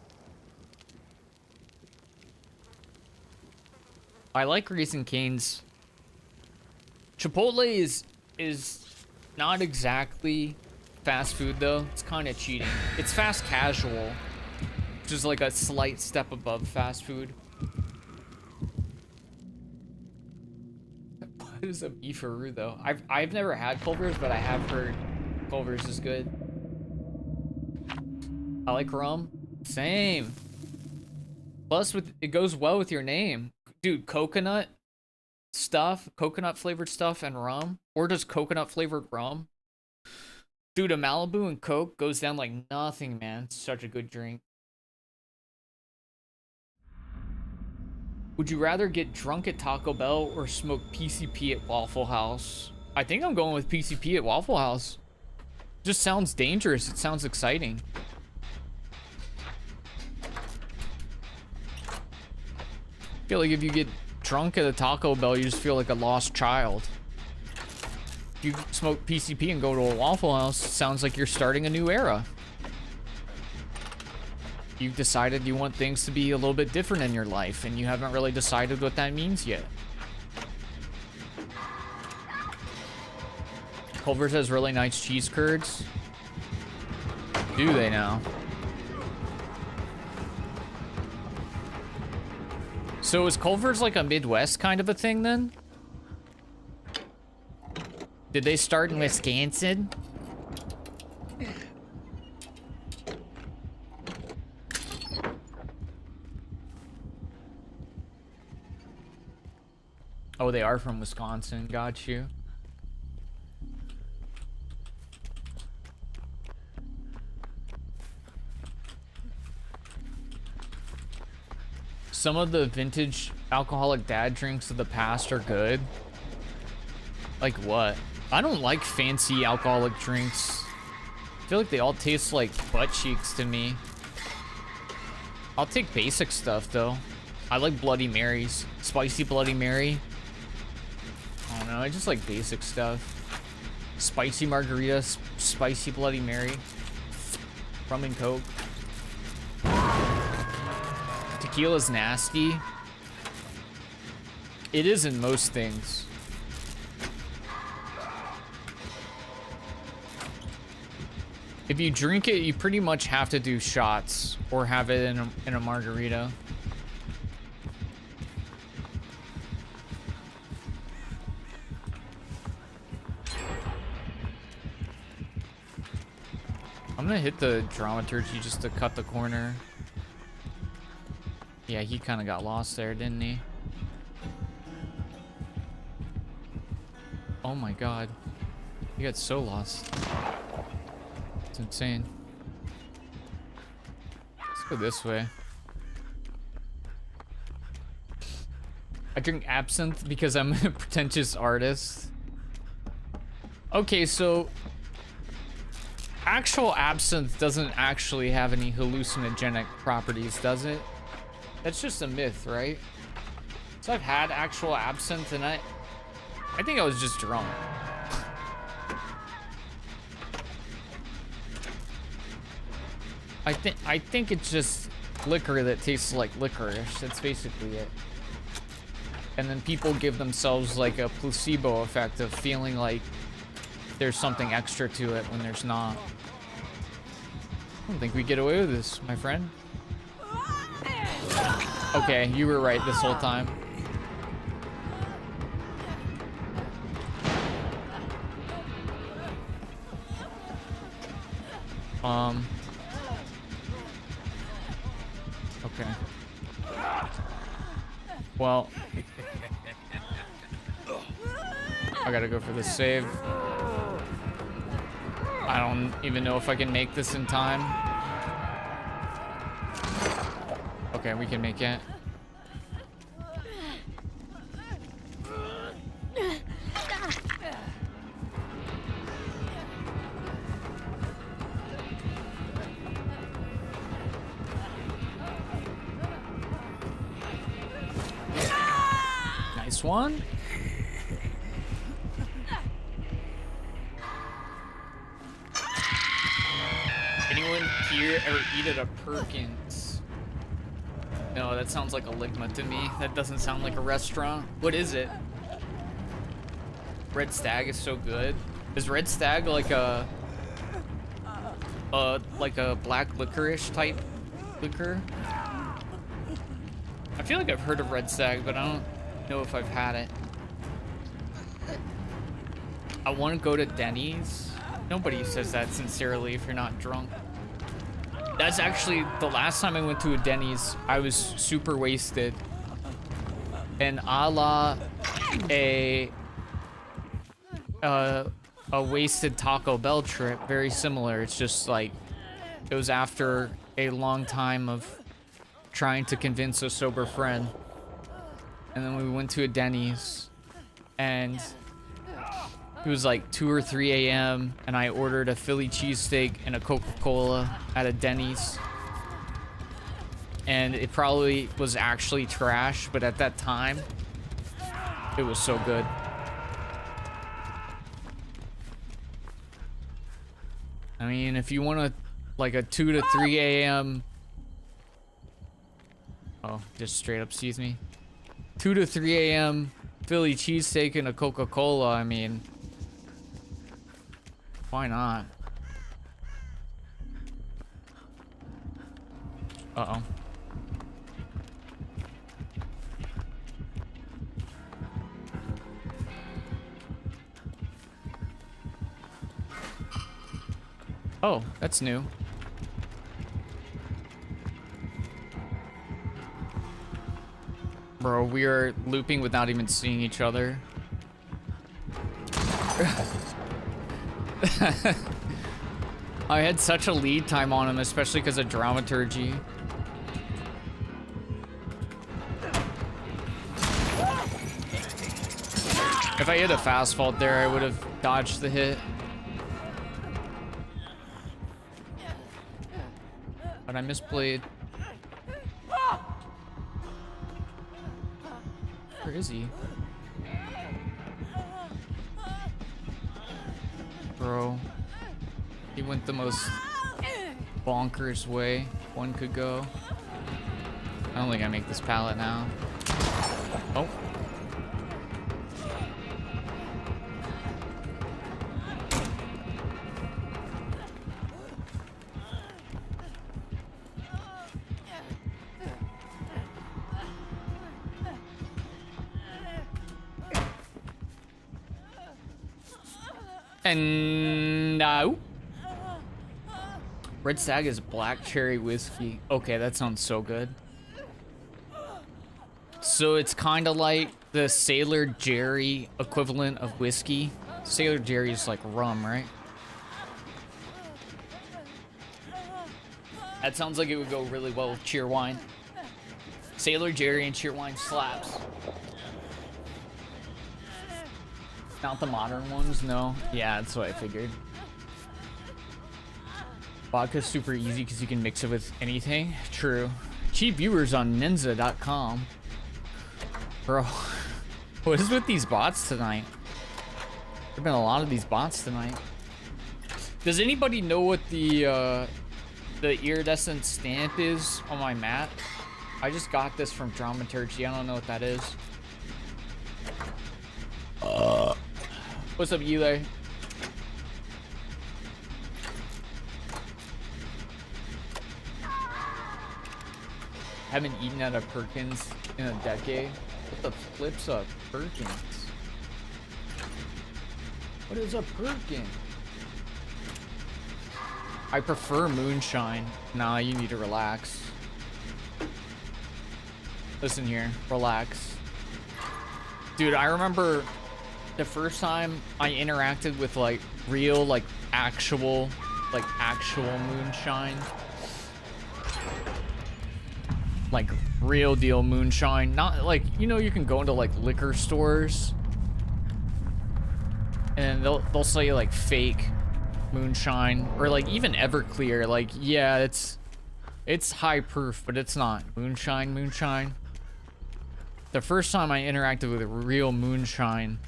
I like Raising Cane's. Chipotle is not exactly fast food though. It's kind of cheating. It's fast casual, which is like a slight step above fast food. What is a Beefaroo though? I've never had Culver's, but I have heard Culver's is good. I like rum. Same. Plus, it goes well with your name. Dude, coconut stuff, coconut flavored stuff and rum. Or just coconut flavored rum. Dude, a Malibu and Coke goes down like nothing, man. It's such a good drink. Would you rather get drunk at Taco Bell or smoke PCP at Waffle House? I think I'm going with PCP at Waffle House. Just sounds dangerous. It sounds exciting. I feel like if you get drunk at a Taco Bell, you just feel like a lost child. If you smoke PCP and go to a Waffle House, it sounds like you're starting a new era. You've decided you want things to be a little bit different in your life, and you haven't really decided what that means yet. Culver's has really nice cheese curds. Do they now? So is Culver's like a Midwest kind of a thing then? Did they start in Wisconsin? Oh, they are from Wisconsin. Got you. Some of the vintage alcoholic dad drinks of the past are good. Like what? I don't like fancy alcoholic drinks. I feel like they all taste like butt cheeks to me. I'll take basic stuff though. I like Bloody Marys. Spicy Bloody Mary. I don't know, I just like basic stuff. Spicy margarita, spicy Bloody Mary. Rum and Coke. Tequila's nasty. It is in most things. If you drink it, you pretty much have to do shots or have it in a margarita. I'm gonna hit the dramaturgy just to cut the corner. Yeah, he kind of got lost there, didn't he? Oh my god. He got so lost. It's insane. Let's go this way. I drink absinthe because I'm a pretentious artist. Okay, so actual absinthe doesn't actually have any hallucinogenic properties, does it? That's just a myth, right? So I've had actual absinthe and I think I was just drunk. I think it's just liquor that tastes like licorice. That's basically it. And then people give themselves like a placebo effect of feeling like there's something extra to it when there's not. I don't think we get away with this, my friend. Okay, you were right this whole time. Okay. Well, I gotta go for the save. I don't even know if I can make this in time. Okay, we can make it. Nice one. Anyone here ever eat at a Perkins? No, that sounds like a Ligma to me. That doesn't sound like a restaurant. What is it? Red Stag is so good. Is Red Stag like a black licorice type liquor? I feel like I've heard of Red Stag, but I don't know if I've had it. I want to go to Denny's. Nobody says that sincerely if you're not drunk. That's actually the last time I went to a Denny's. I was super wasted, and a la a wasted Taco Bell trip. Very similar. It's just like it was after a long time of trying to convince a sober friend, and then we went to a Denny's, and it was like 2 or 3 a.m. and I ordered a Philly cheesesteak and a Coca-Cola at a Denny's. And it probably was actually trash, but at that time, it was so good. I mean, if you want like a 2 to 3 a.m. Oh, just straight up, excuse me. 2 to 3 a.m. Philly cheesesteak and a Coca-Cola, I mean, why not? Uh-oh. Oh, that's new. Bro, we are looping without even seeing each other. I had such a lead time on him, especially because of dramaturgy. If I hit a fast fault there, I would have dodged the hit. But I misplayed. Where is he? Bro. He went the most bonkers way one could go. I don't think I make this pallet now. Oh. And now, Red Stag is black cherry whiskey. Okay, that sounds so good. So it's kind of like the Sailor Jerry equivalent of whiskey. Sailor Jerry is like rum, right? That sounds like it would go really well with cheer wine. Sailor Jerry and cheer wine slaps. Not the modern ones, no. Yeah, that's what I figured. Vodka's super easy because you can mix it with anything. True. Cheap viewers on ninja.com. Bro, what is with these bots tonight? There've been a lot of these bots tonight. Does anybody know what the iridescent stamp is on my mat? I just got this from Dramaturgy. I don't know what that is. What's up, Eli? Haven't eaten at a Perkins in a decade. What the flip's a Perkins? What is a Perkins? I prefer moonshine. Nah, you need to relax. Listen here, relax. Dude, I remember the first time I interacted with like real, like actual moonshine. Like real deal moonshine. Not like, you know, you can go into like liquor stores and they'll sell you like fake moonshine or like even Everclear. Like, yeah, it's high proof, but it's not moonshine. The first time I interacted with a real moonshine,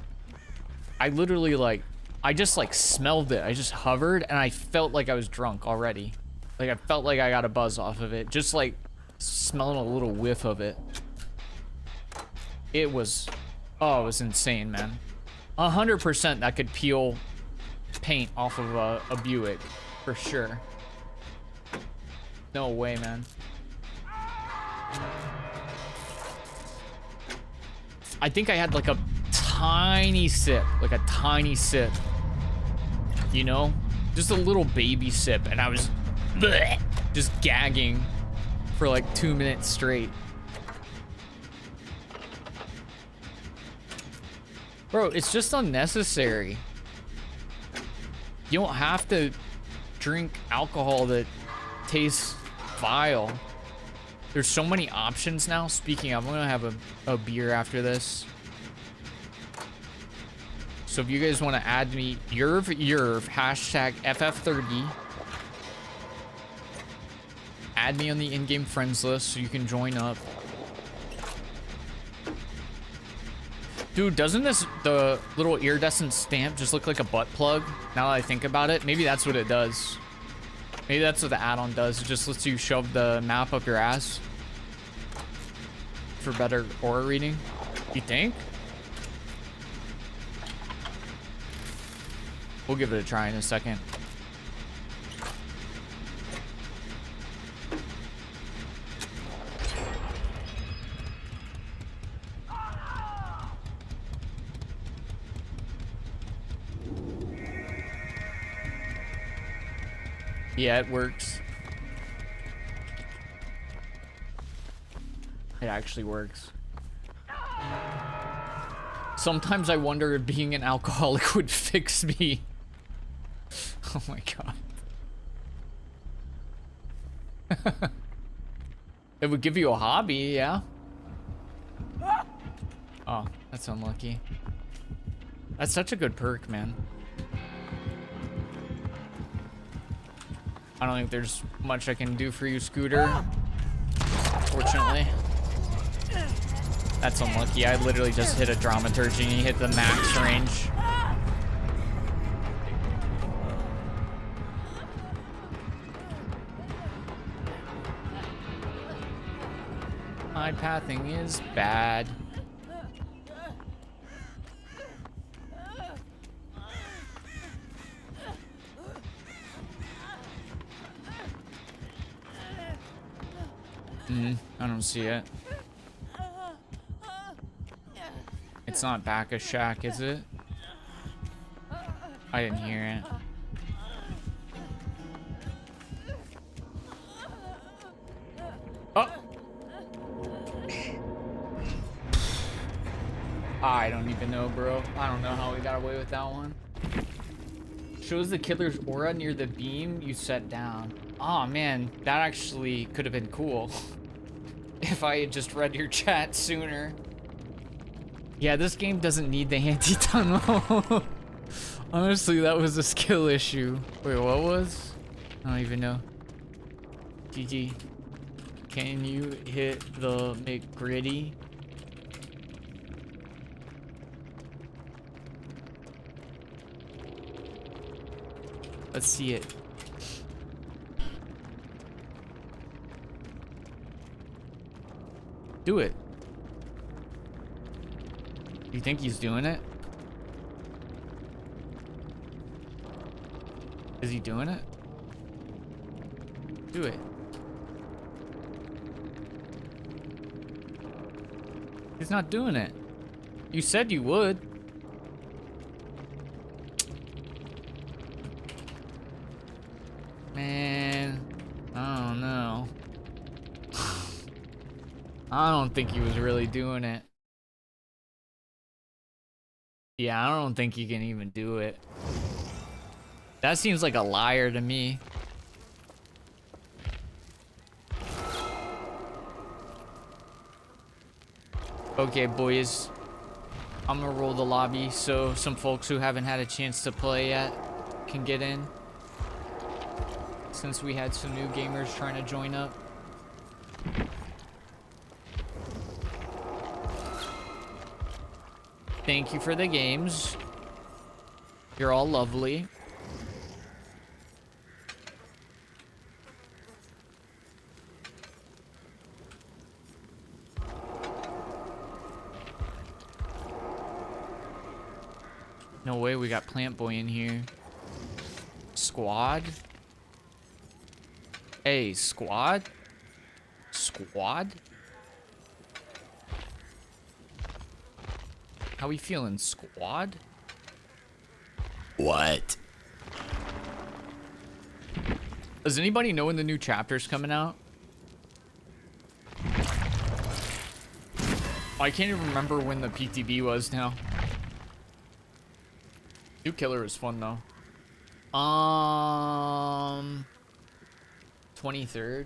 I literally I just smelled it. I just hovered and I felt like I was drunk already. Like I felt like I got a buzz off of it. Just like smelling a little whiff of it. It was, oh, it was insane, man. 100% that could peel paint off of a Buick for sure. No way, man. I think I had like a tiny sip, you know, just a little baby sip, and I was bleh, just gagging for like 2 minutes straight. Bro, it's just unnecessary. You don't have to drink alcohol that tastes vile. There's so many options now. Speaking of, I'm gonna have a beer after this. So if you guys want to add me, Yerv, hashtag FF30. Add me on the in-game friends list so you can join up. Dude, doesn't the little iridescent stamp just look like a butt plug? Now that I think about it, maybe that's what it does. Maybe that's what the add-on does. It just lets you shove the map up your ass for better aura reading. You think? We'll give it a try in a second. Yeah, it works. It actually works. Sometimes I wonder if being an alcoholic would fix me. Oh my god. It would give you a hobby, yeah. Oh, that's unlucky. That's such a good perk, man. I don't think there's much I can do for you, Scooter. Fortunately. That's unlucky. I literally just hit a dramaturgy and he hit the max range. My pathing is bad. I don't see it. It's not back a shack, is it? I didn't hear it. Oh! I don't even know, bro. I don't know how we got away with that one. Shows the killer's aura near the beam you set down. Oh man, that actually could have been cool. If I had just read your chat sooner. Yeah, this game doesn't need the anti-tunnel. Honestly, that was a skill issue. Wait, what was? I don't even know. GG. Can you hit the McGritty? Let's see it. Do it. You think he's doing it? Is he doing it? Do it. He's not doing it. You said you would. Man, I don't know. I don't think he was really doing it. Yeah, I don't think he can even do it. That seems like a liar to me. Okay, boys. I'm gonna roll the lobby so some folks who haven't had a chance to play yet can get in. Since we had some new gamers trying to join up. Thank you for the games. You're all lovely. No way we got Plant Boy in here. Squad? Hey, squad? Squad? How we feeling, squad? What? Does anybody know when the new chapter's coming out? I can't even remember when the PTB was now. New Killer is fun though. 23rd.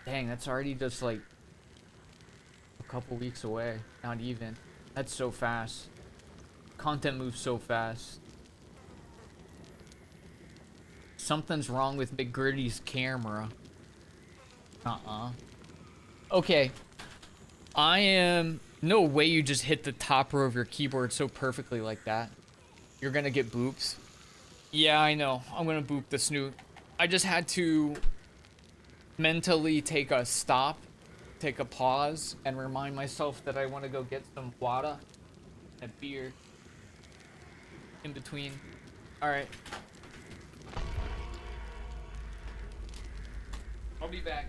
Dang, that's already just like a couple weeks away. Not even. That's so fast. Content moves so fast. Something's wrong with McGritty's camera. Okay. I am... No way you just hit the top row of your keyboard so perfectly like that. You're gonna get booped. Yeah, I know. I'm gonna boop the snoot. I just had to mentally take a stop, take a pause, and remind myself that I want to go get some water and a beer in between. Alright. I'll be back.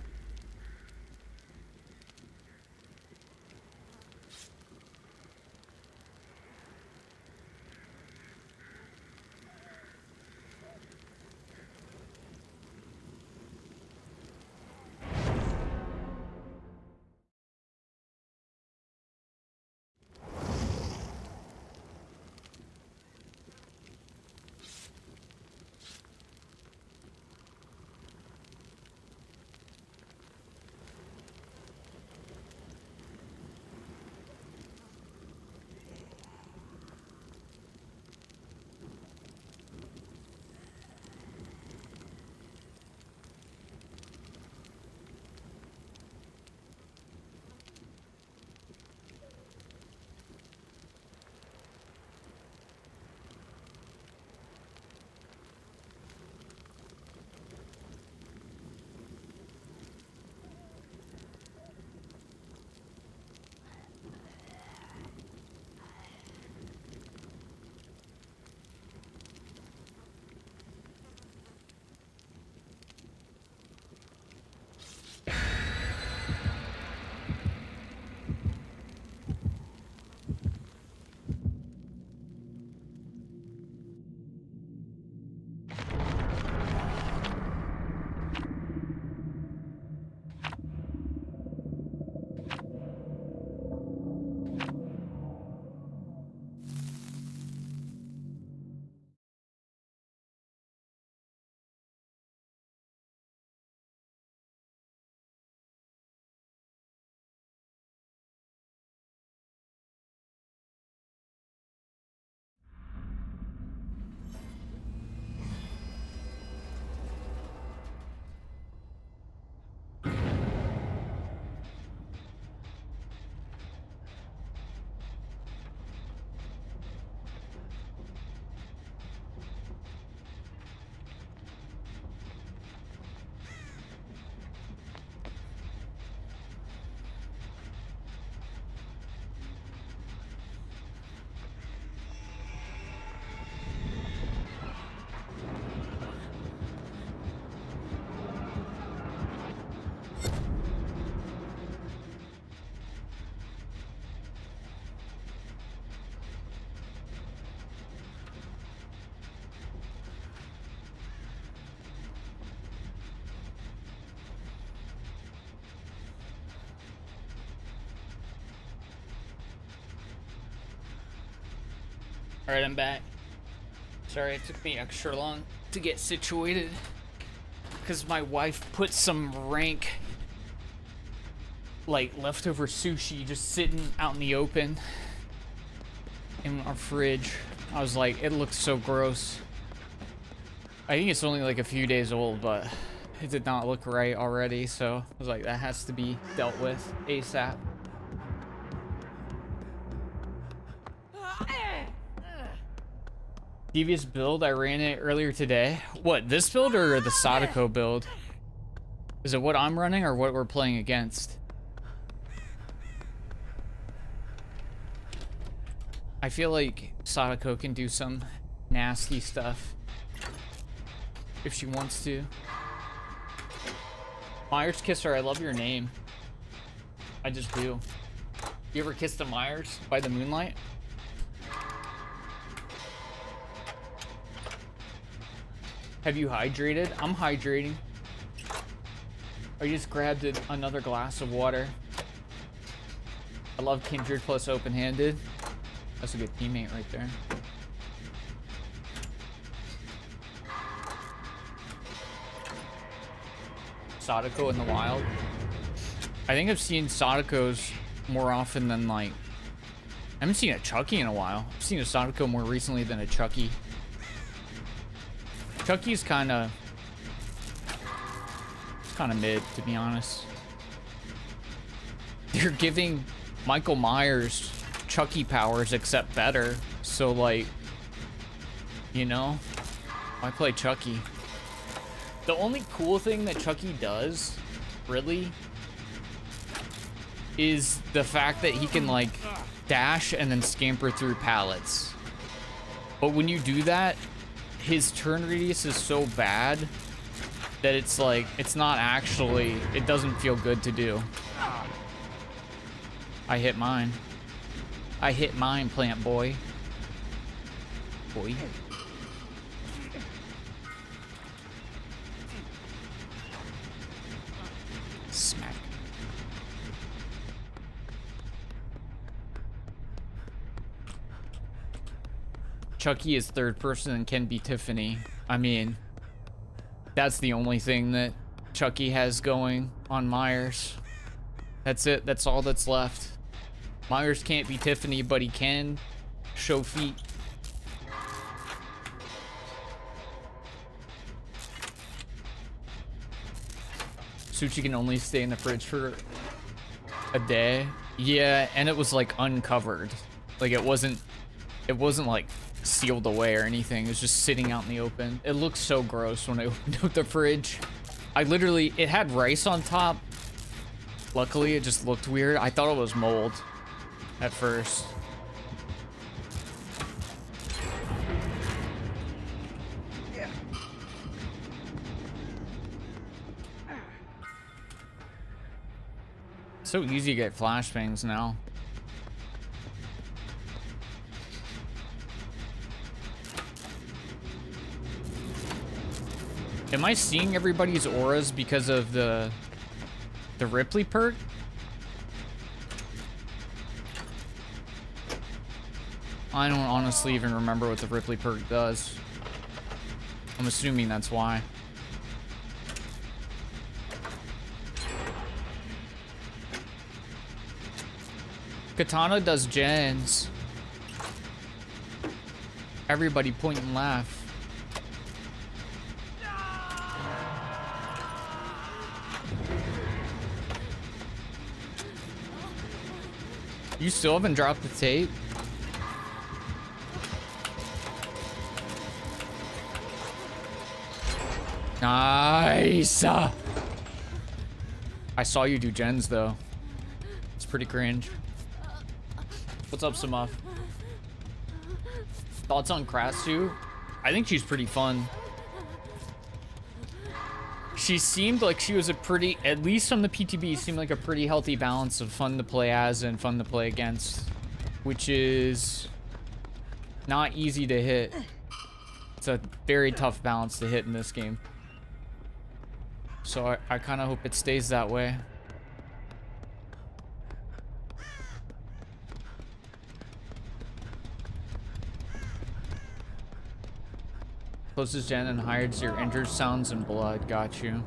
Alright, I'm back. Sorry, it took me extra long to get situated. Because my wife put some rank, like, leftover sushi just sitting out in the open in our fridge. I was like, it looks so gross. I think it's only like a few days old, but it did not look right already. So I was like, that has to be dealt with ASAP. Devious build, I ran it earlier today. What, this build or the Sadako build? Is it what I'm running or what we're playing against? I feel like Sadako can do some nasty stuff if she wants to. Myers Kisser, I love your name. I just do. You ever kissed a Myers by the moonlight? Have you hydrated? I'm hydrating. I just grabbed another glass of water. I love Kindred plus open-handed. That's a good teammate right there. Sadako in the wild. I think I've seen Sadako's more often than like... I haven't seen a Chucky in a while. I've seen a Sadako more recently than a Chucky. Chucky's kind of mid, to be honest. They're giving Michael Myers Chucky powers, except better. So, like, you know, I play Chucky. The only cool thing that Chucky does, really, is the fact that he can, like, dash and then scamper through pallets. But when you do that, his turn radius is so bad that it's like, it's not actually, it doesn't feel good to do. I hit mine. I hit mine, plant boy. Boy. Smack. Chucky is third person and can be Tiffany. I mean, that's the only thing that Chucky has going on Myers. That's it. That's all that's left. Myers can't be Tiffany, but he can show feet. Sushi can only stay in the fridge for a day. Yeah, and it was like uncovered. Like it wasn't like sealed away or anything. It was just sitting out in the open. It looked so gross when I opened up the fridge. It had rice on top. Luckily, it just looked weird. I thought it was mold at first. It's so easy to get flashbangs now. Am I seeing everybody's auras because of the Ripley perk? I don't honestly even remember what the Ripley perk does. I'm assuming that's why. Katana does gens. Everybody point and laugh. You still haven't dropped the tape? Nice! I saw you do gens though. It's pretty cringe. What's up, Samuff? Thoughts on Krasu? I think she's pretty fun. She seemed like she was a pretty, at least on the PTB, seemed like a pretty healthy balance of fun to play as and fun to play against, which is not easy to hit. It's a very tough balance to hit in this game. So I kind of hope it stays that way. Closest gen and hides your injured sounds and blood. Got you.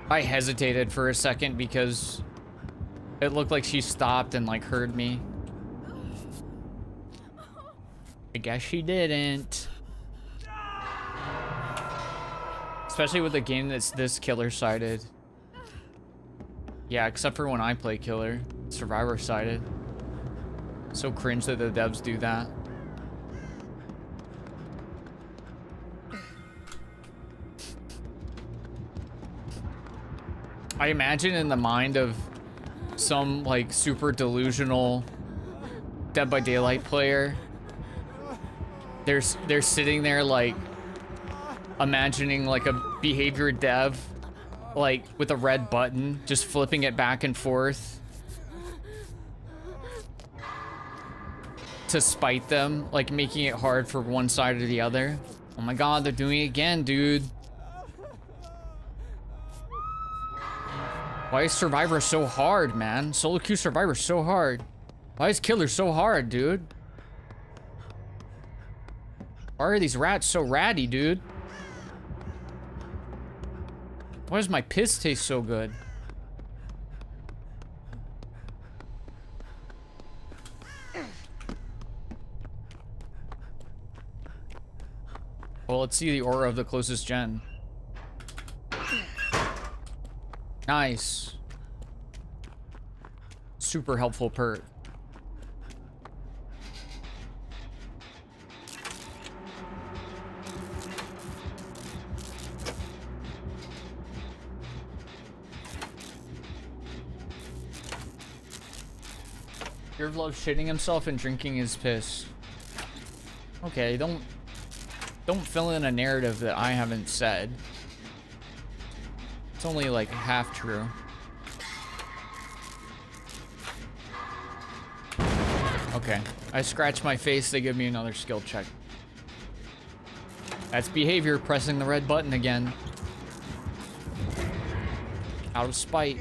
I hesitated for a second because it looked like she stopped and like heard me. I guess she didn't. Especially with a game that's this killer-sided. Yeah, except for when I play killer. Survivor-sided. So cringe that the devs do that. I imagine in the mind of some like super delusional Dead by Daylight player, they're sitting there like imagining like a behavior dev like with a red button just flipping it back and forth to spite them, like making it hard for one side or the other. Oh my god, they're doing it again, dude. Why is Survivor so hard, man? Solo queue Survivor so hard. Why is Killer so hard, dude? Why are these rats so ratty, dude? Why does my piss taste so good? Well, let's see the aura of the closest gen. Nice. Super helpful perk. Yerv loves shitting himself and drinking his piss. Okay, don't fill in a narrative that I haven't said. It's only like half true. Okay, I scratch my face, they give me another skill check. That's behavior, pressing the red button again. Out of spite.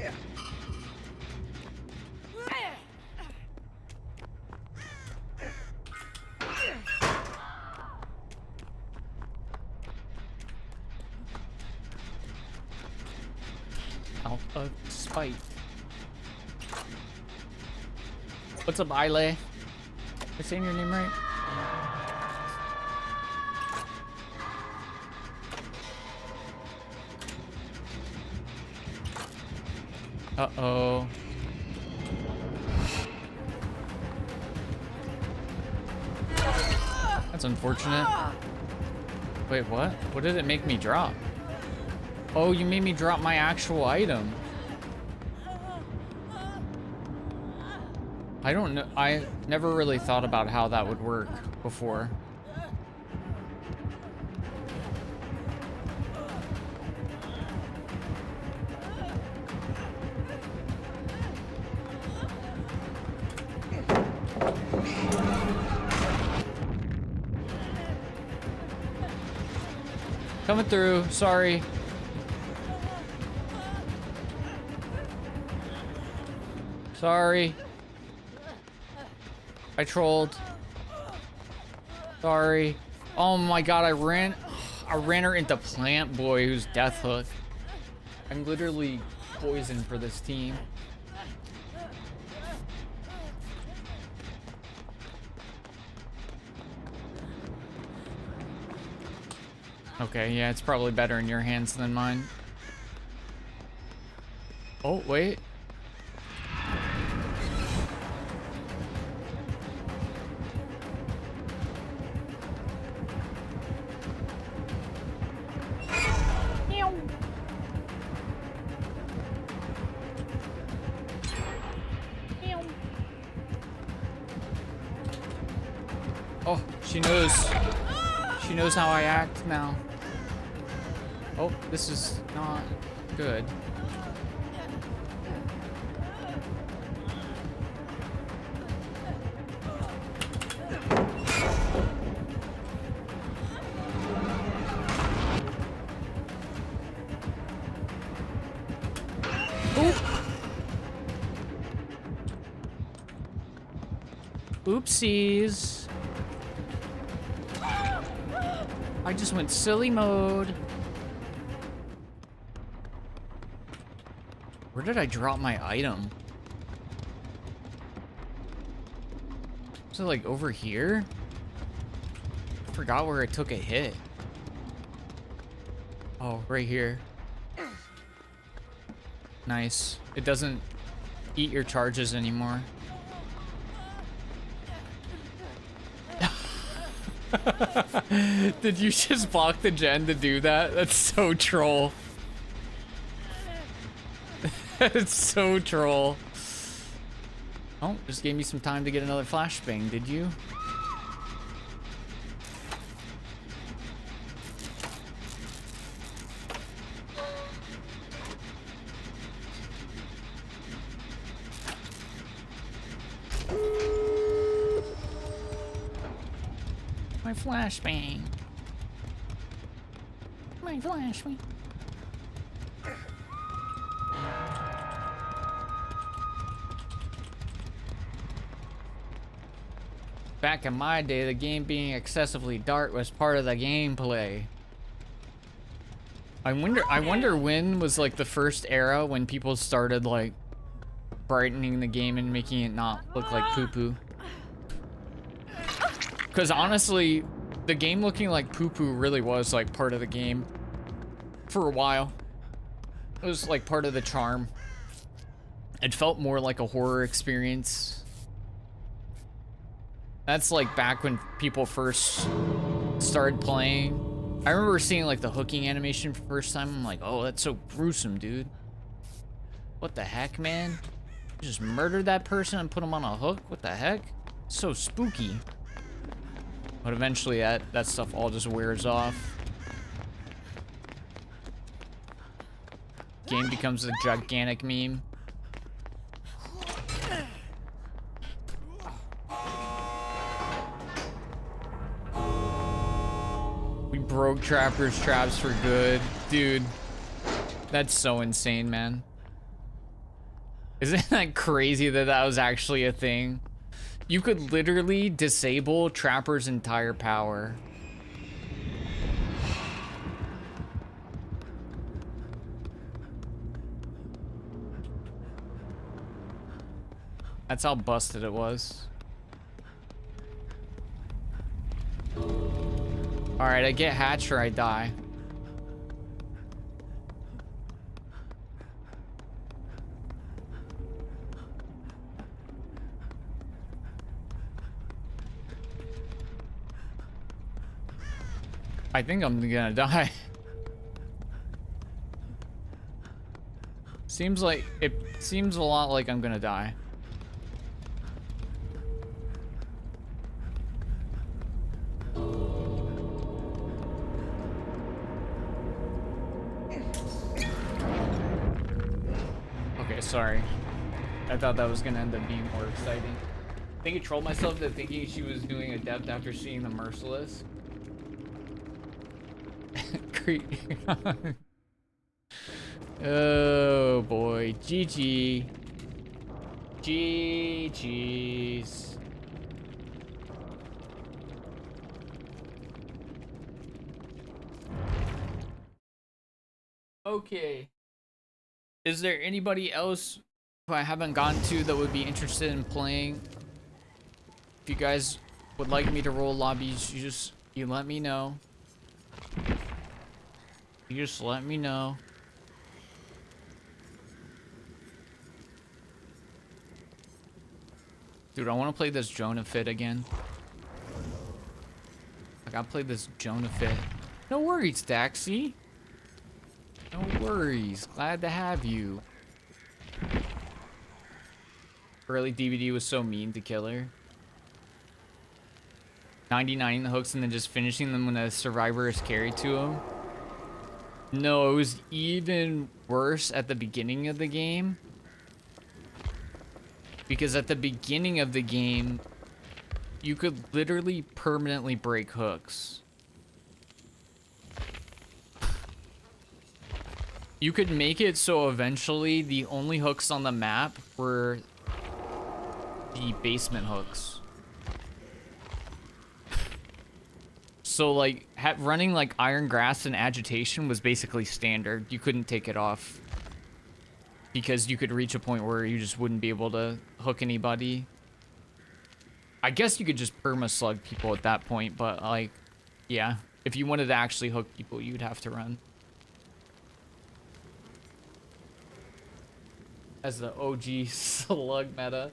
Out of spite. What's up, Ile? Am I saying your name right? Uh-oh. That's unfortunate. Wait, what? What did it make me drop? Oh, you made me drop my actual item. I don't know. I never really thought about how that would work before. Coming through, sorry. Sorry. I trolled. Sorry. Oh my god, I ran her into Plant Boy, who's Death Hook. I'm literally poisoned for this team. Okay, yeah, it's probably better in your hands than mine. Oh, wait. Oh, she knows. She knows how I act now. Oh, this is not good. Oopsies. I just went silly mode. Where did I drop my item? Was it like over here? I forgot where I took a hit. Oh, right here. Nice. It doesn't eat your charges anymore. Did you just block the gen to do that? That's so troll. It's so troll. Oh, just gave me some time to get another flashbang, did you? My flashbang. My flashbang. Back in my day, the game being excessively dark was part of the gameplay. I wonder when was like the first era when people started like brightening the game and making it not look like poo-poo. Because honestly, the game looking like poo-poo really was like part of the game for a while. It was like part of the charm. It felt more like a horror experience. That's like back when people first started playing. I remember seeing like the hooking animation for the first time. I'm like, oh, that's so gruesome, dude. What the heck, man? You just murdered that person and put him on a hook? What the heck? So spooky. But eventually that stuff all just wears off. Game becomes a gigantic meme. We broke Trapper's traps for good. Dude, that's so insane, man. Isn't that crazy that that was actually a thing? You could literally disable Trapper's entire power. That's how busted it was. Alright, I get hatched or I die. I think I'm gonna die. Seems a lot like I'm gonna die. Okay, sorry. I thought that was gonna end up being more exciting. I think I trolled myself into thinking she was doing Adept after seeing the Merciless. Oh boy, GG. GG's. Okay. Is there anybody else who I haven't gotten to that would be interested in playing? If you guys would like me to roll lobbies, you let me know. You just let me know. Dude, I want to play this Jonah Fit again. I gotta play this Jonah Fit. No worries, Daxie. No worries. Glad to have you. Early DVD was so mean to Killer. 99 the hooks and then just finishing them when a survivor is carried to him. No, it was even worse at the beginning of the game. Because at the beginning of the game, you could literally permanently break hooks. You could make it so eventually the only hooks on the map were the basement hooks. So like running like Iron Grasp and Agitation was basically standard. You couldn't take it off because you could reach a point where you just wouldn't be able to hook anybody. I guess you could just perma slug people at that point, but like, yeah, if you wanted to actually hook people, you'd have to run. As the OG slug meta.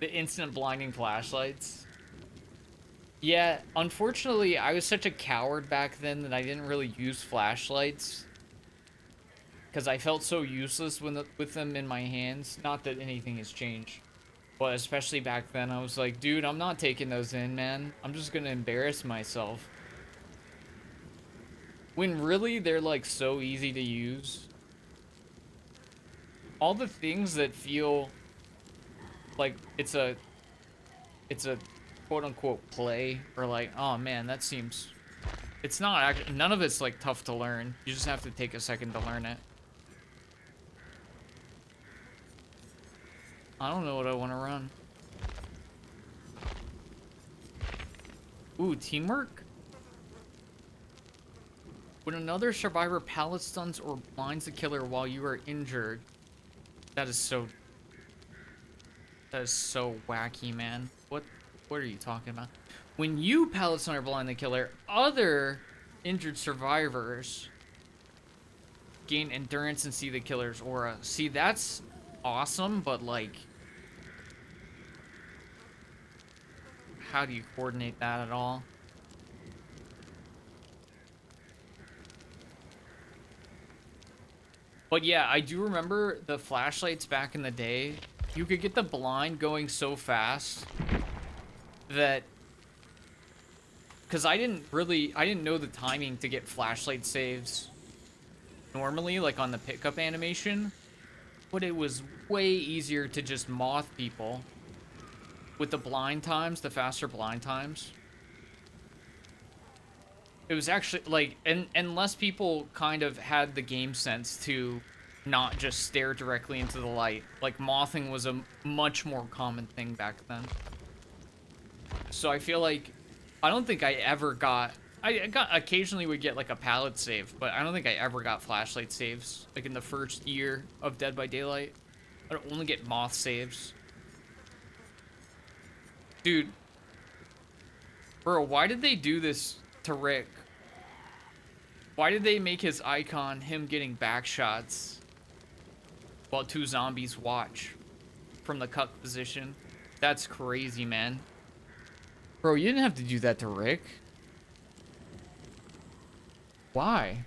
The instant blinding flashlights. Yeah, unfortunately, I was such a coward back then that I didn't really use flashlights. Because I felt so useless with them in my hands. Not that anything has changed. But especially back then, I was like, dude, I'm not taking those in, man. I'm just gonna embarrass myself. When really, they're like so easy to use. All the things that feel like it's a quote-unquote play, or like, oh man, that seems, it's not, none of it's like tough to learn. You just have to take a second to learn it. I don't know what I want to run. Ooh, teamwork? When another survivor pallet stuns or blinds the killer while you are injured. That is so wacky, man. What are you talking about? When you pallet stun or blind the killer, other injured survivors gain endurance and see the killer's aura. See, that's awesome, but like, how do you coordinate that at all? But yeah, I do remember the flashlights back in the day. You could get the blind going so fast that, because I didn't know the timing to get flashlight saves normally, like on the pickup animation, but it was way easier to just moth people with the blind times, the faster blind times. It was actually like, and less people kind of had the game sense to not just stare directly into the light. Like, mothing was a much more common thing back then. So I feel like, I don't think I ever got, occasionally would get like a pallet save, but I don't think I ever got flashlight saves. Like in the first year of Dead by Daylight, I'd only get moth saves. Dude. Bro, why did they do this to Rick? Why did they make his icon him getting back shots while two zombies watch from the cuck position? That's crazy, man. Bro, you didn't have to do that to Rick. Why?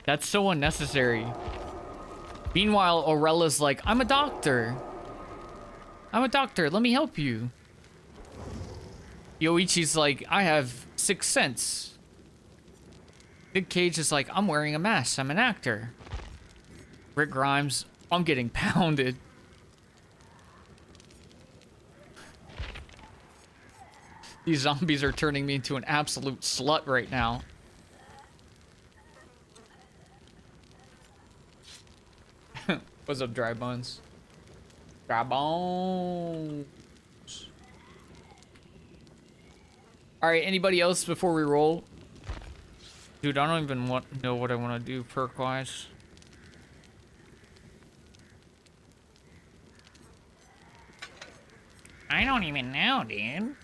That's so unnecessary. Meanwhile, Aurella's like, I'm a doctor. I'm a doctor, let me help you. Yoichi's like, I have 6th sense. Big Cage is like, I'm wearing a mask, I'm an actor. Rick Grimes, I'm getting pounded. These zombies are turning me into an absolute slut right now. What's up, Dry Bones? Dry Bones. Alright, anybody else before we roll? Dude, I don't even know what I want to do perk-wise. I don't even know, dude.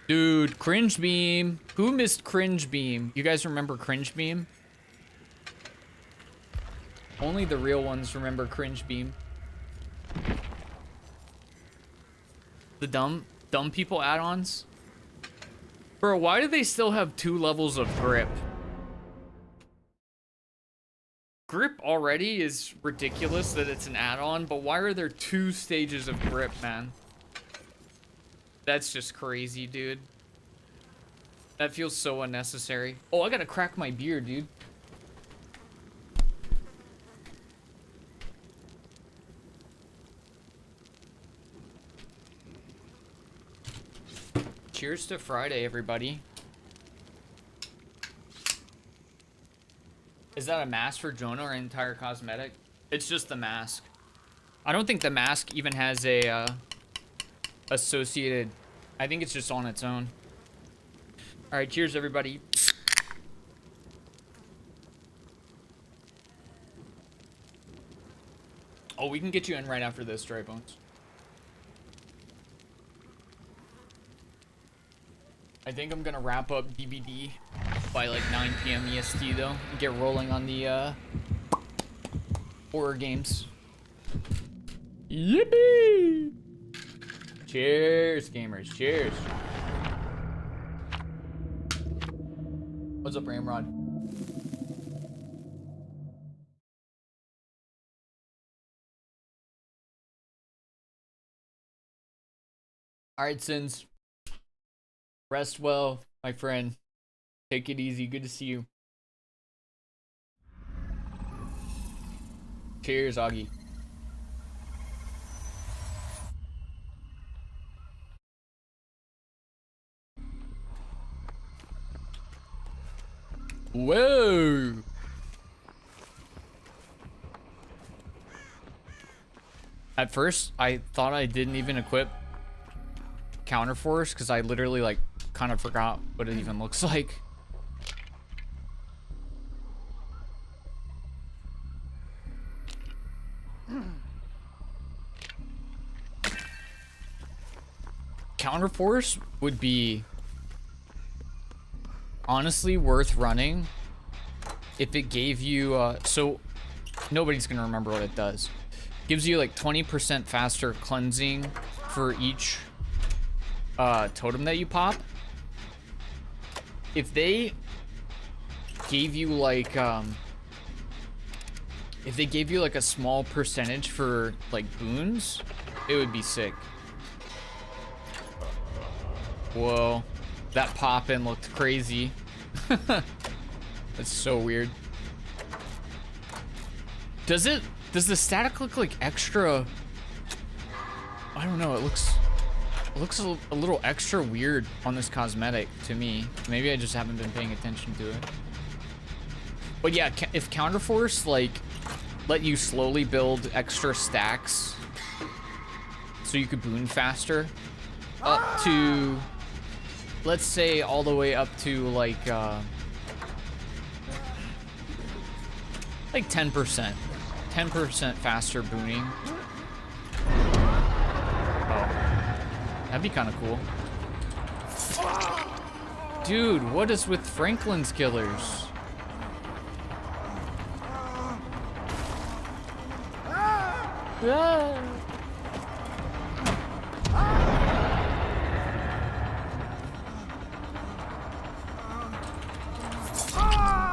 Dude, Cringe Beam. Who missed Cringe Beam? You guys remember Cringe Beam? Only the real ones remember Cringe Beam. The dumb people add-ons? Bro, why do they still have 2 levels of grip? Grip already is ridiculous that it's an add-on, but why are there 2 stages of grip, man? That's just crazy, dude. That feels so unnecessary. Oh, I gotta crack my beer, dude. Cheers to Friday, everybody. Is that a mask for Jonah or an entire cosmetic? It's just the mask. I don't think the mask even has a associated. I think it's just on its own. All right, cheers, everybody. Oh, we can get you in right after this, Dry Bones. I think I'm gonna wrap up DBD by like 9 p.m. EST though, and get rolling on the horror games. Yippee! Cheers, gamers. Cheers. What's up, Ramrod? All right, Sins. Rest well, my friend. Take it easy. Good to see you. Cheers, Augie. Whoa! At first, I thought I didn't even equip Counterforce because I literally like kind of forgot what it even looks like. Counterforce would be honestly worth running if it gave you so nobody's gonna remember what it does. Gives you like 20% faster cleansing for each totem that you pop. If they gave you like if they gave you like a small percentage for like boons, it would be sick. Whoa, that pop-in looked crazy. That's so weird. Does the static look like extra? I don't know, it looks a little extra weird on this cosmetic to me. Maybe I just haven't been paying attention to it. But yeah, if Counterforce like let you slowly build extra stacks so you could boon faster up to, let's say all the way up to like 10%. 10% faster booning. Oh. That'd be kind of cool. Dude, what is with Franklin's killers?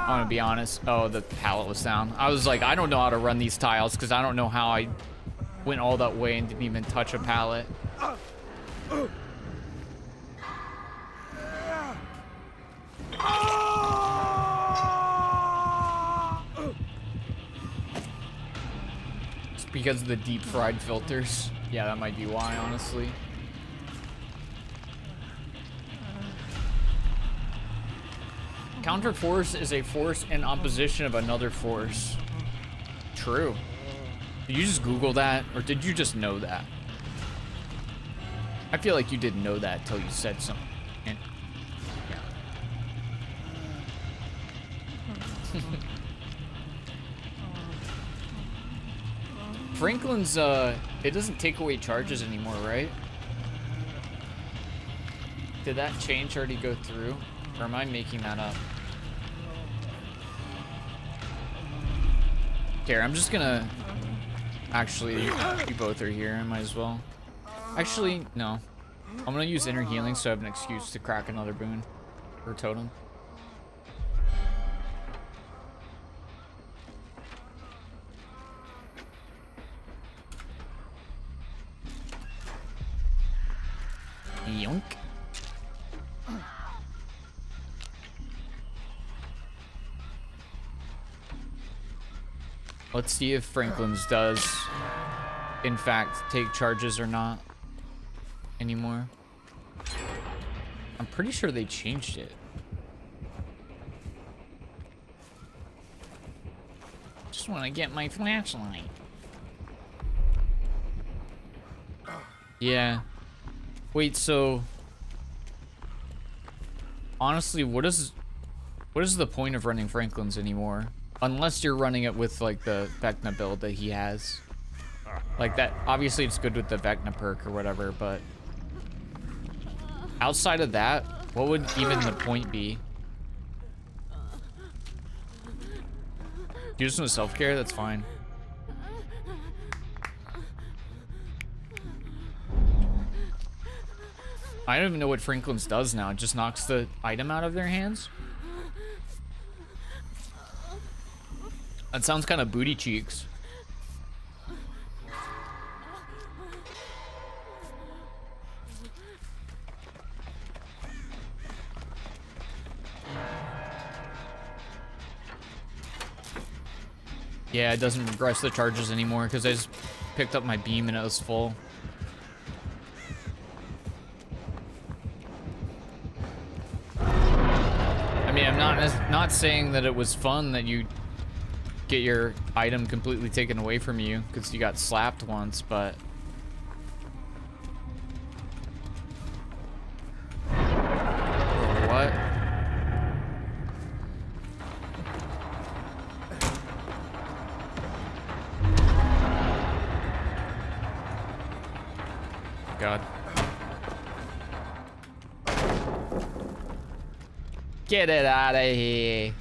I'm gonna be honest. Oh, the pallet was down. I was like, I don't know how to run these tiles because I don't know how I went all that way and didn't even touch a pallet. It's because of the deep fried filters. Yeah, that might be why, honestly. Counterforce is a force in opposition of another force. True. Did you just Google that, or did you just know that? I feel like you didn't know that until you said something. And, yeah. Franklin's, it doesn't take away charges anymore, right? Did that change already go through? Or am I making that up? Here, I'm just gonna... Actually, you both are here. I might as well. Actually, no. I'm gonna use inner healing so I have an excuse to crack another boon. Or totem. Yoink. Let's see if Franklin's does, in fact, take charges or not anymore. I'm pretty sure they changed it. Just want to get my flashlight. Yeah. Wait, so honestly, what is the point of running Franklin's anymore? Unless you're running it with like the Vecna build that he has. Like that, obviously it's good with the Vecna perk or whatever, but outside of that, what would even the point be? You just want self-care? That's fine. I don't even know what Franklin's does now. It just knocks the item out of their hands. That sounds kind of booty cheeks. Yeah, it doesn't regress the charges anymore because I just picked up my beam and it was full. I mean, I'm not saying that it was fun that you get your item completely taken away from you because you got slapped once, but what? God. Get it out of here.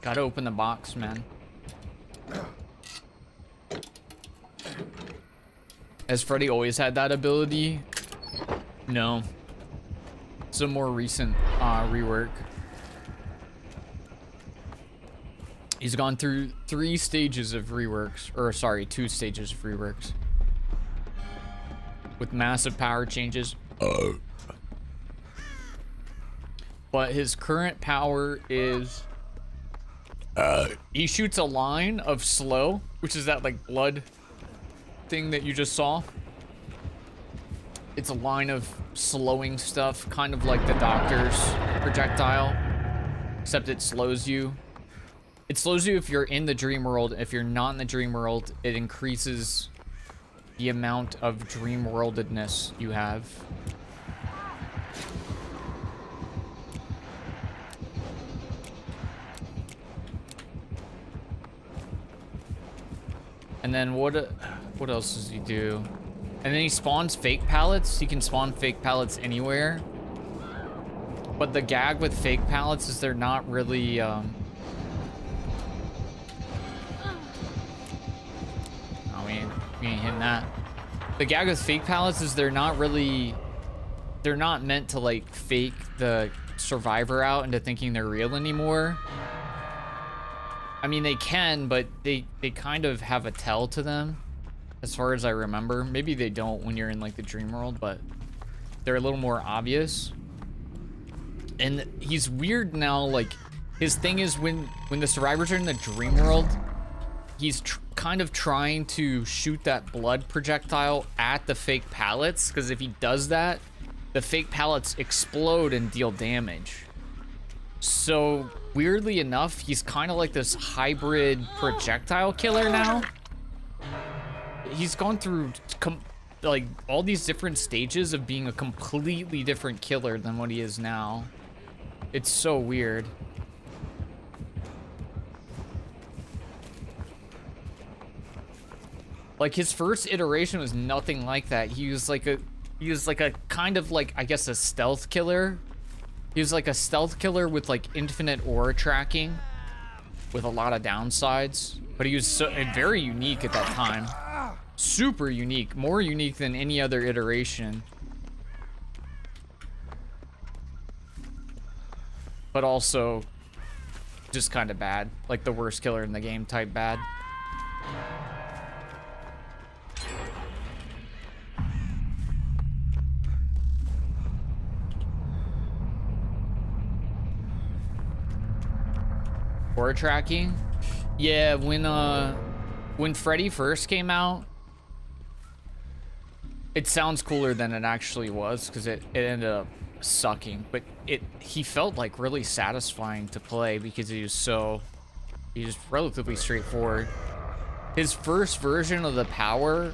Gotta open the box, man. Has Freddy always had that ability? No. It's a more recent rework. He's gone through 3 stages of reworks, or sorry, 2 stages of reworks. With massive power changes. But his current power is... he shoots a line of slow, which is that like blood thing that you just saw. It's a line of slowing stuff, kind of like the Doctor's projectile, except it slows you. It slows you if you're in the dream world. If you're not in the dream world, it increases the amount of dream worldedness you have. And then what else does he do? And then he spawns fake pallets. He can spawn fake pallets anywhere. But the gag with fake pallets is they're not really oh, we ain't hitting that. The gag with fake pallets is they're not meant to like fake the survivor out into thinking they're real anymore. I mean, they can, but they kind of have a tell to them, as far as I remember. Maybe they don't when you're in like the dream world, but they're a little more obvious. And he's weird now. Like, his thing is when the survivors are in the dream world, he's kind of trying to shoot that blood projectile at the fake pallets, because if he does that, the fake pallets explode and deal damage. So weirdly enough, he's kind of like this hybrid projectile killer now. He's gone through like all these different stages of being a completely different killer than what he is now. It's so weird. Like, his first iteration was nothing like that. He was like a kind of like, I guess, a stealth killer. He was like a stealth killer with like infinite aura tracking with a lot of downsides, but he was very unique at that time. Super unique, more unique than any other iteration. But also just kind of bad, like the worst killer in the game type bad. Core tracking. Yeah, when Freddy first came out, it sounds cooler than it actually was because it ended up sucking. But he felt like really satisfying to play because he was relatively straightforward. His first version of the power,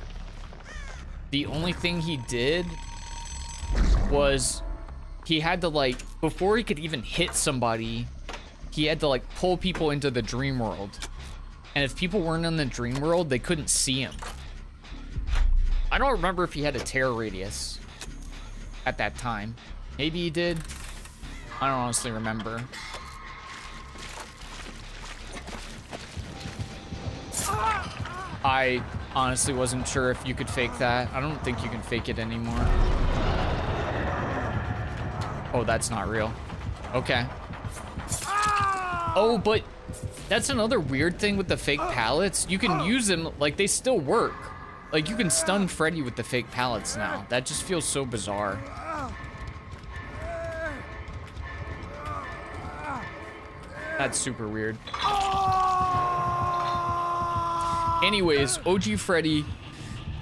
the only thing he did was he had to, like, before he could even hit somebody, he had to, like, pull people into the dream world. And if people weren't in the dream world, they couldn't see him. I don't remember if he had a terror radius at that time. Maybe he did. I don't honestly remember. I honestly wasn't sure if you could fake that. I don't think you can fake it anymore. Oh, that's not real. Okay. Oh, but that's another weird thing with the fake pallets. You can use them, like, they still work. Like, you can stun Freddy with the fake pallets now. That just feels so bizarre. That's super weird. Anyways, OG Freddy,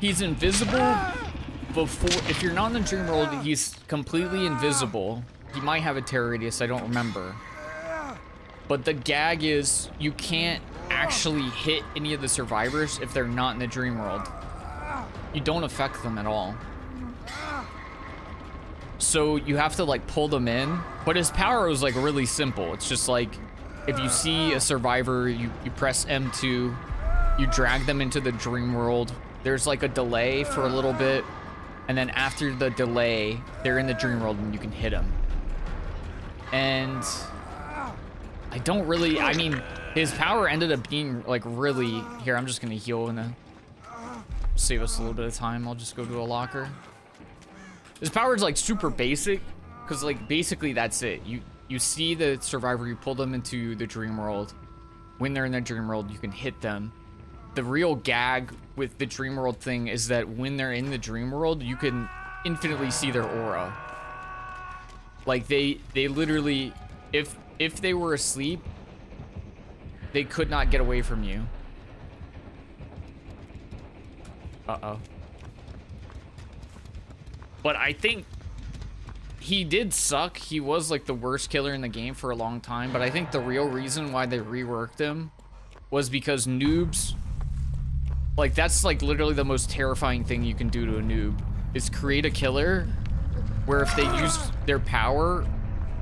he's invisible before, if you're not in the dream world, he's completely invisible. He might have a terror radius, I don't remember. But the gag is you can't actually hit any of the survivors if they're not in the dream world. You don't affect them at all. So you have to, like, pull them in. But his power was, like, really simple. It's just like, if you see a survivor, you press M2, you drag them into the dream world. There's, like, a delay for a little bit. And then after the delay, they're in the dream world and you can hit them. And I don't really, I mean, his power ended up being, like, really, here, I'm just gonna heal and save us a little bit of time. I'll just go to a locker. His power is, like, super basic, because, like, basically that's it. You see the survivor, you pull them into the dream world. When they're in the dream world, you can hit them. The real gag with the dream world thing is that when they're in the dream world, you can infinitely see their aura. Like, they literally, if they were asleep, they could not get away from you. Uh-oh. But I think he did suck. He was, like, the worst killer in the game for a long time. But I think the real reason why they reworked him was because noobs, like, that's, like, literally the most terrifying thing you can do to a noob, is create a killer where if they use their power,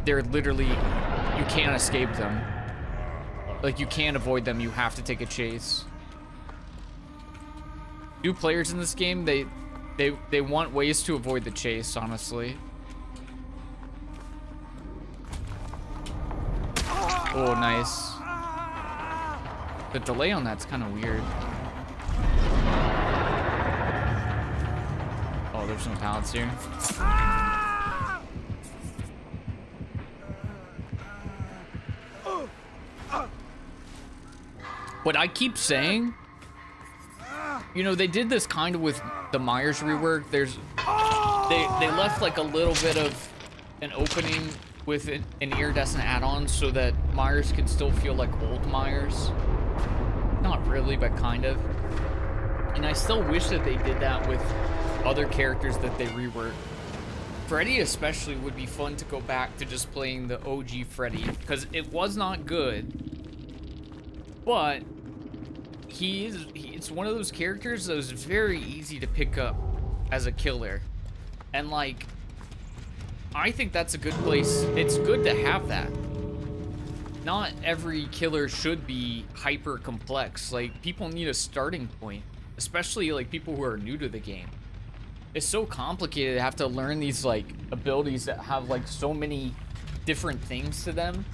they're literally, you can't escape them. Like, you can't avoid them. You have to take a chase. New players in this game, they want ways to avoid the chase, honestly. Oh, nice. The delay on that's kind of weird. Oh, there's no pallets here. What I keep saying, you know, they did this kind of with the Myers rework. They left, like, a little bit of an opening with an iridescent add-on so that Myers can still feel like old Myers. Not really, but kind of. And I still wish that they did that with other characters that they reworked. Freddy especially would be fun to go back to just playing the OG Freddy, because it was not good, but it's one of those characters that was very easy to pick up as a killer. And, like, I think that's a good place. It's good to have that. Not every killer should be hyper complex. Like, people need a starting point, especially, like, people who are new to the game. It's so complicated to have to learn these, like, abilities that have, like, so many different things to them.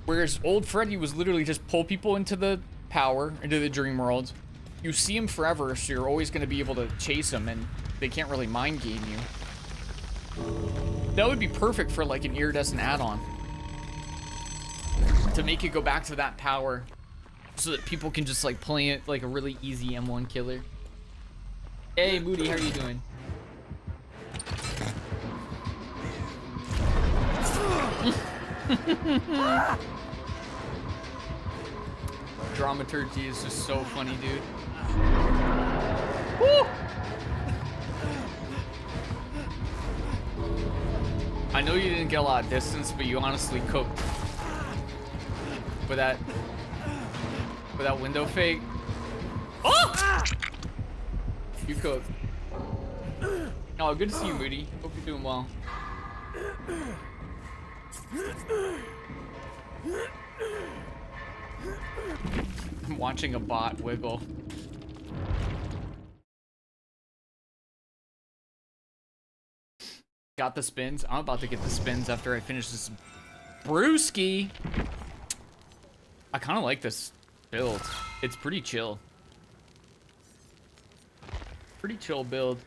Whereas old Freddy was literally just pull people into the power, into the dream world. You see him forever, so you're always going to be able to chase him, and they can't really mind game you. That would be perfect for, like, an iridescent add-on. To make it go back to that power, so that people can just, like, play it like a really easy M1 killer. Hey, Moody, how are you doing? Dramaturgy is just so funny, dude. Woo! I know you didn't get a lot of distance, but you honestly cooked with that window fake. Oh! You cooked. Oh, good to see you, Moody. Hope you're doing well. I'm watching a bot wiggle. Got the spins. I'm about to get the spins after I finish this brewski. I kind of like this build. It's pretty chill. Pretty chill build.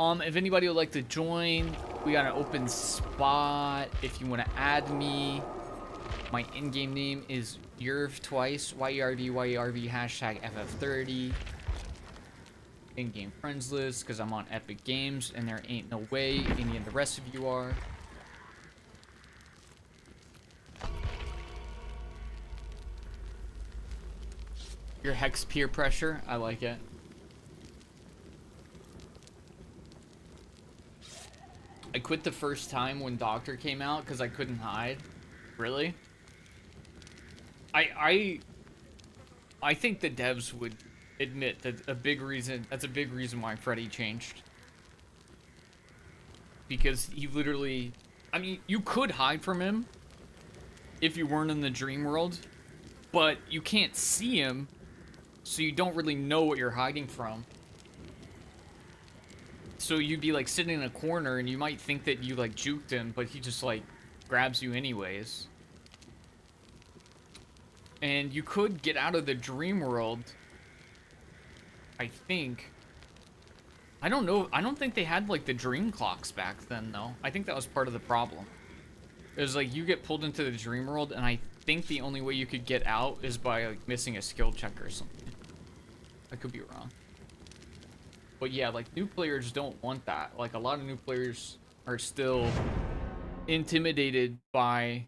If anybody would like to join, we got an open spot. If you want to add me, my in-game name is Yerv twice. YERV, hashtag FF30. In-game friends list, because I'm on Epic Games, and there ain't no way any of the rest of you are. Your hex peer pressure, I like it. I quit the first time when Doctor came out because I couldn't hide. Really? I think the devs would admit that that's a big reason why Freddy changed. Because he literally, I mean, you could hide from him if you weren't in the dream world, but you can't see him, so you don't really know what you're hiding from. So you'd be like sitting in a corner and you might think that you like juked him, but he just like grabs you anyways. And you could get out of the dream world, I think. I don't know. I don't think they had like the dream clocks back then though. I think that was part of the problem. It was like you get pulled into the dream world, and I think the only way you could get out is by like missing a skill check or something. I could be wrong. But yeah, like new players don't want that. Like a lot of new players are still intimidated by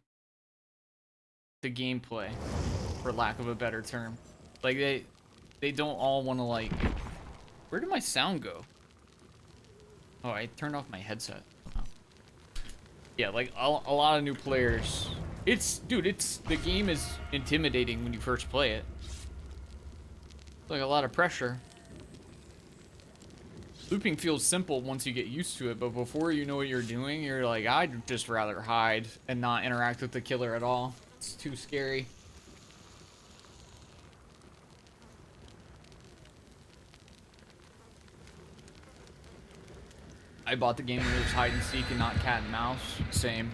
the gameplay, for lack of a better term. Like they don't all want to like, where did my sound go? Oh, I turned off my headset. Oh. Yeah, like a lot of new players. The game is intimidating when you first play it. It's like a lot of pressure. Looping feels simple once you get used to it, but before you know what you're doing, you're like, I'd just rather hide and not interact with the killer at all. It's too scary. I bought the game when it was hide and seek and not cat and mouse. Same.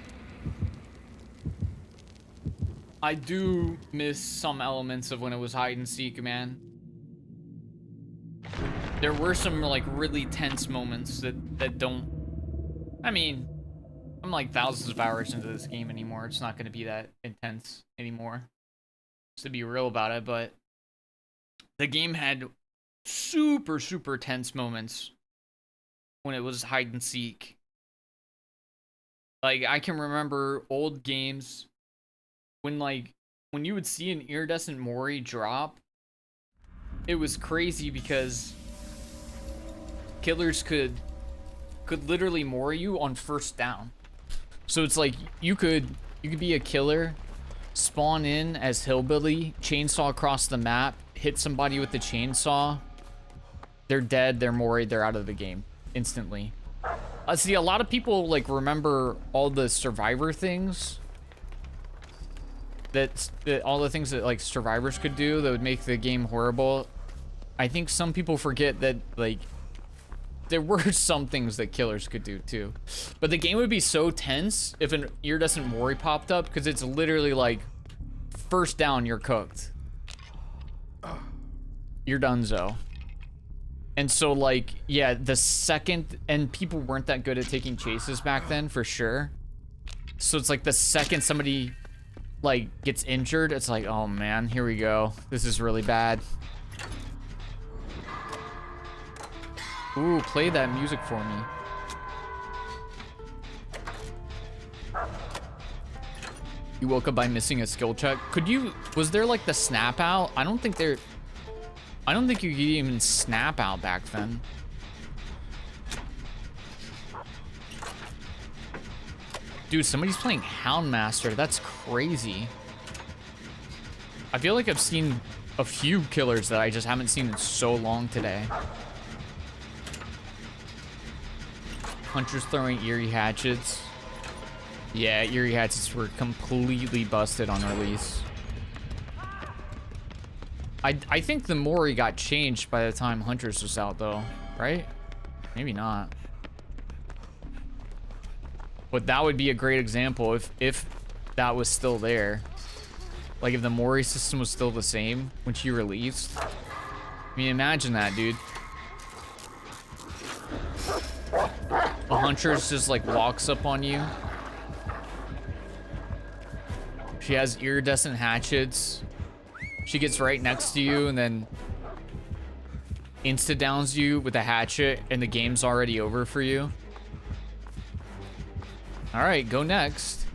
I do miss some elements of when it was hide and seek, man. There were some like really tense moments that don't, I mean, I'm like thousands of hours into this game anymore. It's not going to be that intense anymore, just to be real about it. But the game had super tense moments when it was hide and seek. Like I can remember old games when you would see an iridescent Mori drop, it was crazy because killers could literally Mori you on first down. So it's like you could be a killer, spawn in as Hillbilly, chainsaw across the map, hit somebody with the chainsaw, they're dead, they're Mori'd, they're out of the game instantly. See, a lot of people like remember all the survivor things that all the things that like survivors could do that would make the game horrible. I think some people forget that like there were some things that killers could do too, but the game would be so tense if an iridescent Mori popped up, because it's literally like first down, you're cooked, you're donezo. And so like, yeah, the second, and people weren't that good at taking chases back then for sure, so it's like the second somebody like gets injured, it's like, oh man, here we go, this is really bad. Ooh, play that music for me. You woke up by missing a skill check. Could you, was there like the snap out? I don't think you could even snap out back then. Dude, somebody's playing Houndmaster. That's crazy. I feel like I've seen a few killers that I just haven't seen in so long today. Hunters throwing eerie hatchets. Yeah, eerie hatchets were completely busted on release. I think the Mori got changed by the time Hunters was out though, right? Maybe not. But that would be a great example if that was still there. Like if the Mori system was still the same when she released. I mean, imagine that, dude. A Huntress just like walks up on you. She has iridescent hatchets. She gets right next to you and then insta-downs you with a hatchet and the game's already over for you. All right, go next.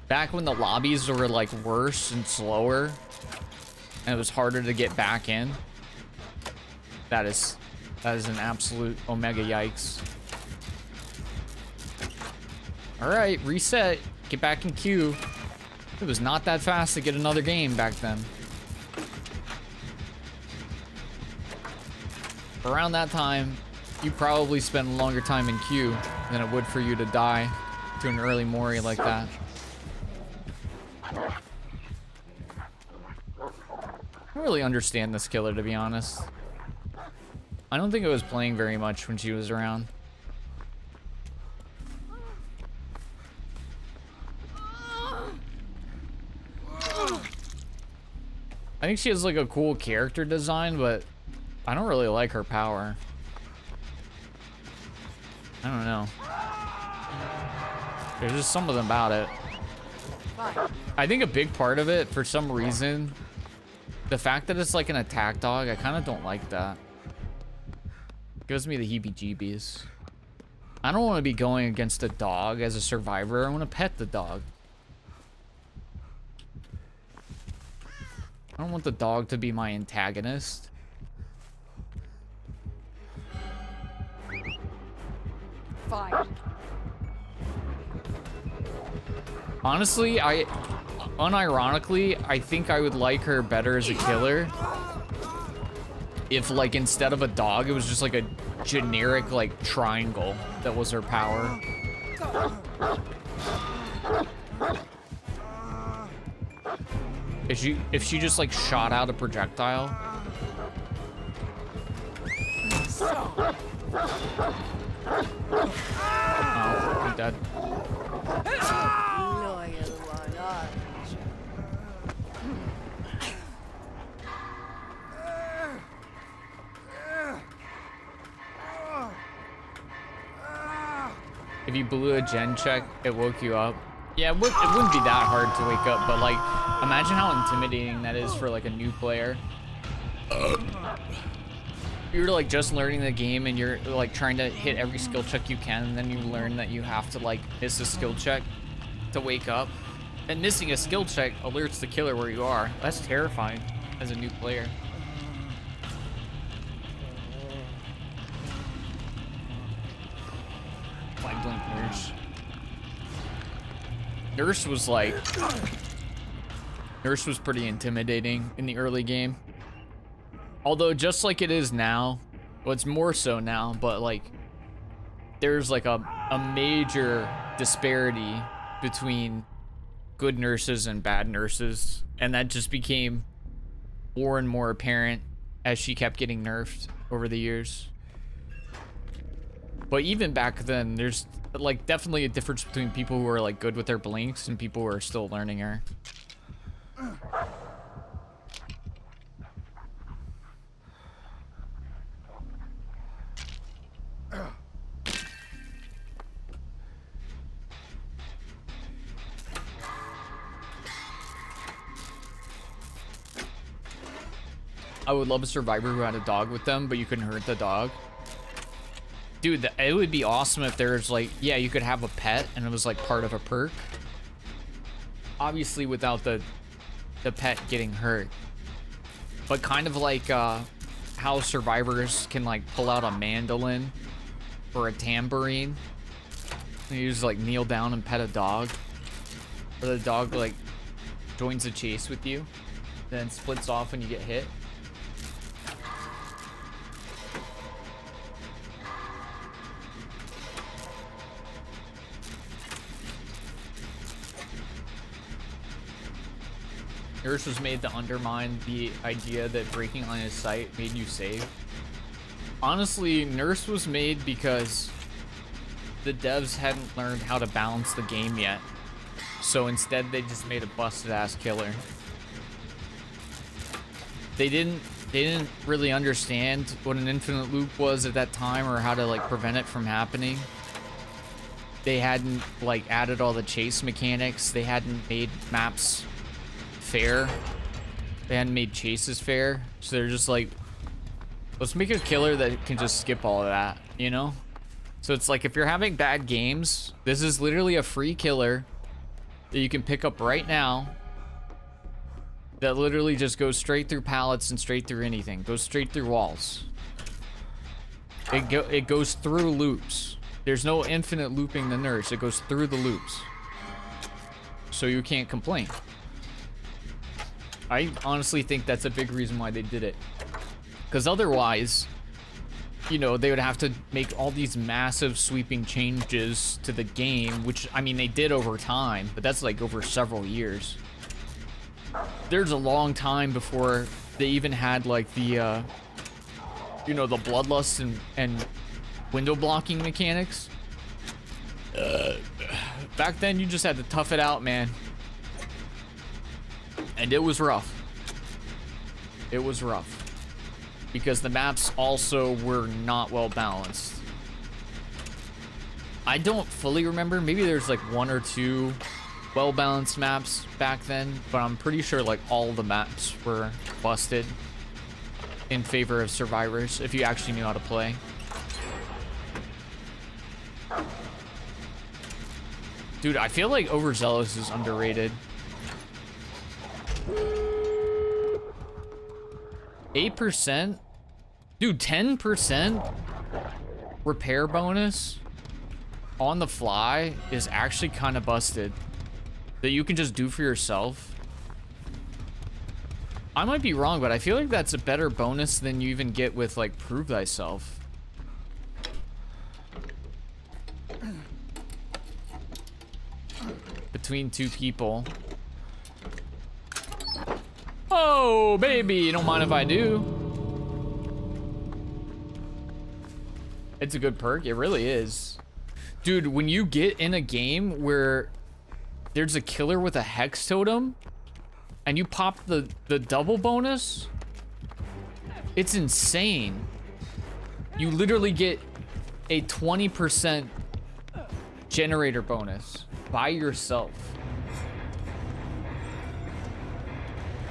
Back when the lobbies were like worse and slower and it was harder to get back in. That is an absolute omega yikes. All right, reset, get back in queue. It was not that fast to get another game back then. Around that time, you probably spent a longer time in queue than it would for you to die to an early Mori like that. I don't really understand this killer, to be honest. I don't think it was playing very much when she was around. I think she has like a cool character design, but I don't really like her power. I don't know. There's just something about it. I think a big part of it, for some reason, the fact that it's like an attack dog, I kind of don't like that. It gives me the heebie-jeebies. I don't want to be going against a dog as a survivor. I want to pet the dog. I don't want the dog to be my antagonist. Fine. Honestly, unironically, I think I would like her better as a killer if, like, instead of a dog, it was just like a generic, like, triangle that was her power. If she just like shot out a projectile. Oh, I'm dead. Loyal one, aren't you? If you blew a gen check, it woke you up. Yeah, it wouldn't be that hard to wake up, but like, imagine how intimidating that is for like a new player. You're like just learning the game and you're like trying to hit every skill check you can, and then you learn that you have to like miss a skill check to wake up. And missing a skill check alerts the killer where you are. That's terrifying as a new player. Flag blink nurse. Nurse was pretty intimidating in the early game. Although just like it is now, well, it's more so now, but like there's like a major disparity between good nurses and bad nurses, and that just became more and more apparent as she kept getting nerfed over the years. But even back then, there's like definitely a difference between people who are like good with their blinks and people who are still learning her. I would love a survivor who had a dog with them, but you couldn't hurt the dog. Dude, it would be awesome if there's like, yeah, you could have a pet and it was like part of a perk. Obviously without the pet getting hurt. But kind of like how survivors can like pull out a mandolin or a tambourine. You just like kneel down and pet a dog. Or the dog like joins the chase with you, then splits off when you get hit. Nurse was made to undermine the idea that breaking line of sight made you save. Honestly, Nurse was made because the devs hadn't learned how to balance the game yet. So instead they just made a busted ass killer. They didn't really understand what an infinite loop was at that time or how to like prevent it from happening. They hadn't like added all the chase mechanics. They hadn't made maps fair. They hadn't made chases fair. So they're just like, let's make a killer that can just skip all of that, you know? So it's like if you're having bad games, this is literally a free killer that you can pick up right now that literally just goes straight through pallets and straight through anything. Goes straight through walls. It goes through loops. There's no infinite looping the nurse. It goes through the loops. So you can't complain. I honestly think that's a big reason why they did it. Because otherwise, you know, they would have to make all these massive sweeping changes to the game, which, I mean, they did over time, but that's like over several years. There's a long time before they even had like the, you know, the bloodlust and window blocking mechanics. Back then, you just had to tough it out, man. And it was rough. It was rough. Because the maps also were not well balanced. I don't fully remember. Maybe there's like 1 or 2 well balanced maps back then, but I'm pretty sure like all the maps were busted in favor of survivors if you actually knew how to play. Dude, I feel like Overzealous is underrated. 8%? Dude, 10% repair bonus on the fly is actually kind of busted. That you can just do for yourself. I might be wrong, but I feel like that's a better bonus than you even get with like Prove Thyself. Between 2 people. Oh, baby, you don't mind if I do. It's a good perk. It really is. Dude, when you get in a game where there's a killer with a hex totem and you pop the double bonus, it's insane. You literally get a 20% generator bonus by yourself.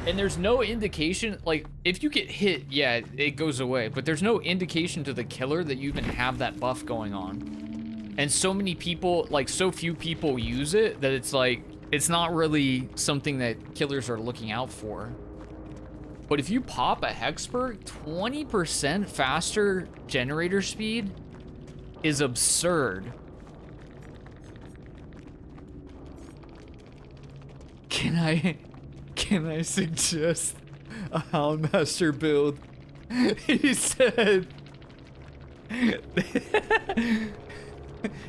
And there's no indication, like, if you get hit, yeah, it goes away. But there's no indication to the killer that you even have that buff going on. And so many people, like, so few people use it that it's like, it's not really something that killers are looking out for. But if you pop a hex perk, 20% faster generator speed is absurd. Can I suggest a Houndmaster build? He said...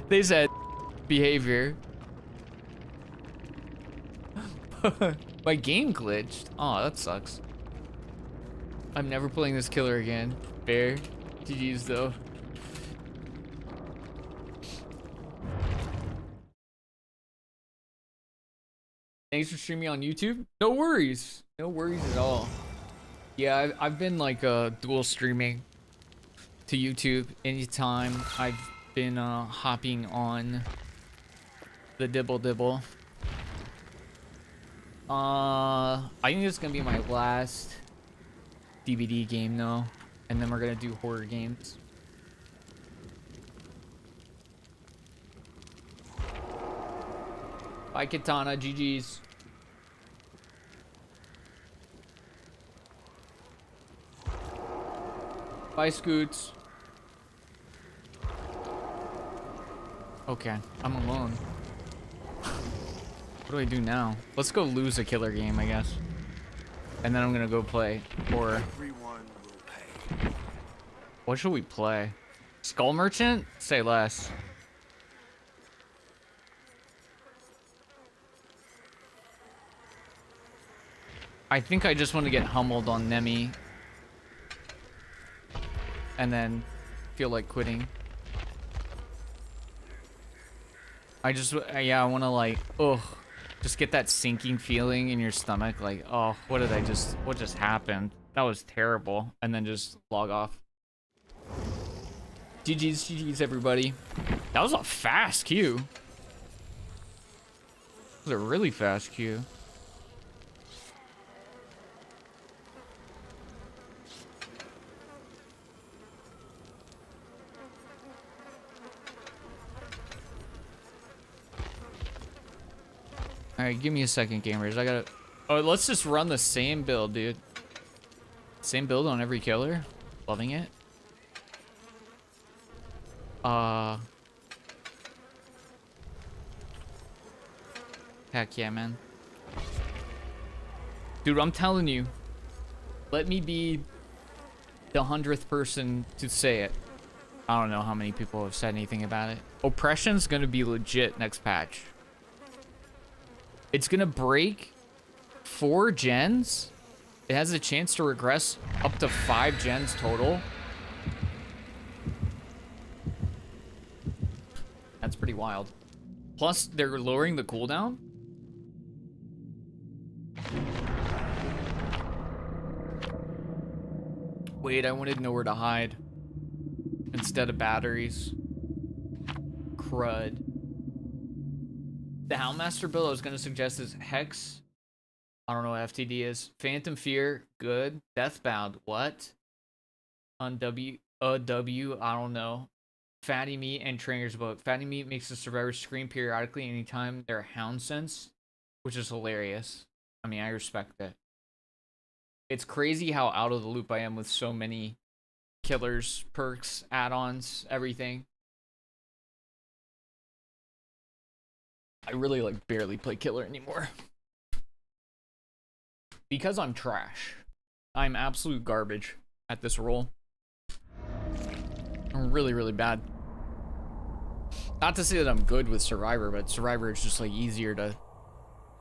They said behavior. My game glitched. Oh, that sucks. I'm never playing this killer again. Fair. GG's though. Thanks for streaming on YouTube. No worries. No worries at all. Yeah, I've been like dual streaming to YouTube anytime I've been hopping on the dibble. I think it's gonna be my last DVD game though, and then we're gonna do horror games. Bye, Katana. GG's. Bye, Scoots. Okay, I'm alone. What do I do now? Let's go lose a killer game, I guess. And then I'm gonna go play horror. Everyone will pay. What should we play? Skull Merchant? Say less. I think I just want to get humbled on Nemi. And then feel like quitting. I just, yeah, I want to like, ugh. Just get that sinking feeling in your stomach. Like, oh, what just happened? That was terrible. And then just log off. GG's, everybody. That was a fast queue. It was a really fast queue. Alright, give me a second, gamers. I gotta... Oh, let's just run the same build, dude. Same build on every killer. Loving it. Heck yeah, man. Dude, I'm telling you. Let me be the 100th person to say it. I don't know how many people have said anything about it. Oppression's gonna be legit next patch. It's gonna break 4 gens. It has a chance to regress up to 5 gens total. That's pretty wild. Plus, they're lowering the cooldown. Wait, I wanted nowhere to hide. Instead of batteries. Crud. The Houndmaster build I was going to suggest is Hex. I don't know what FTD is. Phantom Fear, good. Deathbound, what? On W, I don't know. Fatty Meat and Trainer's Book. Fatty Meat makes the survivors scream periodically anytime they're hound sense, which is hilarious. I mean, I respect it. It's crazy how out of the loop I am with so many killers, perks, add-ons, everything. I really like barely play killer anymore. Because I'm trash. I'm absolute garbage at this role. I'm really, really bad. Not to say that I'm good with Survivor, but Survivor is just like easier to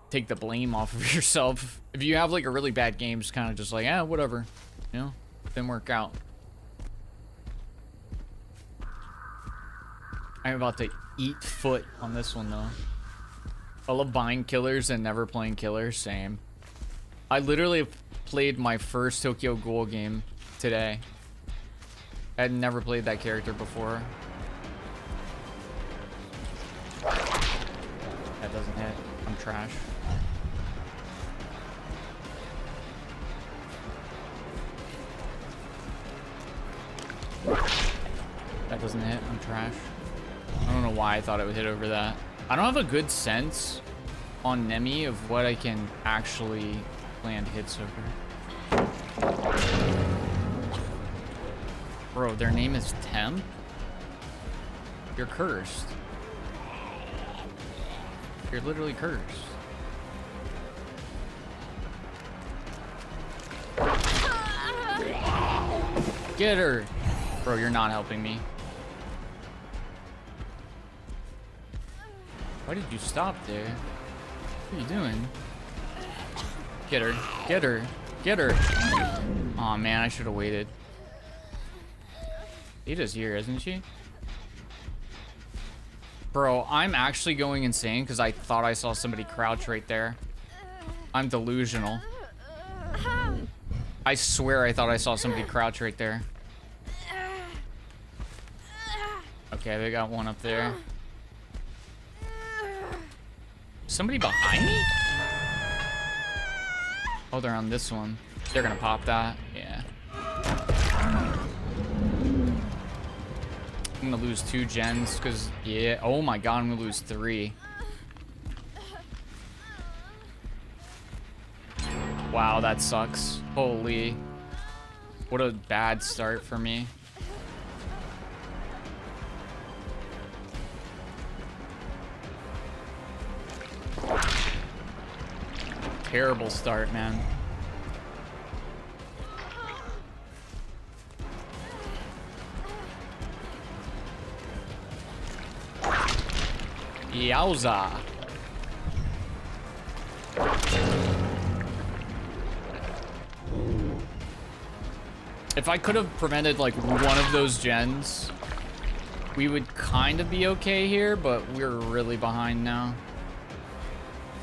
take the blame off of yourself. If you have like a really bad game, it's kind of just like, eh, whatever. You know? Didn't work out. I'm about to eat foot on this one though. I love buying killers and never playing killers. Same. I literally played my first Tokyo Ghoul game today. I had never played that character before. That doesn't hit. I'm trash. That doesn't hit. I'm trash. I don't know why I thought it would hit over that. I don't have a good sense on Nemi of what I can actually land hits over. Bro, their name is Temp? You're cursed. You're literally cursed. Get her! Bro, you're not helping me. Why did you stop there? What are you doing? Get her. Get her. Get her. Aw, man, I should have waited. Ada's here, isn't she? Bro, I'm actually going insane because I thought I saw somebody crouch right there. I'm delusional. I swear I thought I saw somebody crouch right there. Okay, they got one up there. Somebody behind me? Oh, they're on this one. They're gonna pop that. Yeah. I'm gonna lose 2 gens because, yeah. Oh my god, I'm gonna lose 3. Wow, that sucks. Holy. What a bad start for me. Terrible start, man. Yowza. If I could have prevented like one of those gens, we would kind of be okay here, but we're really behind now.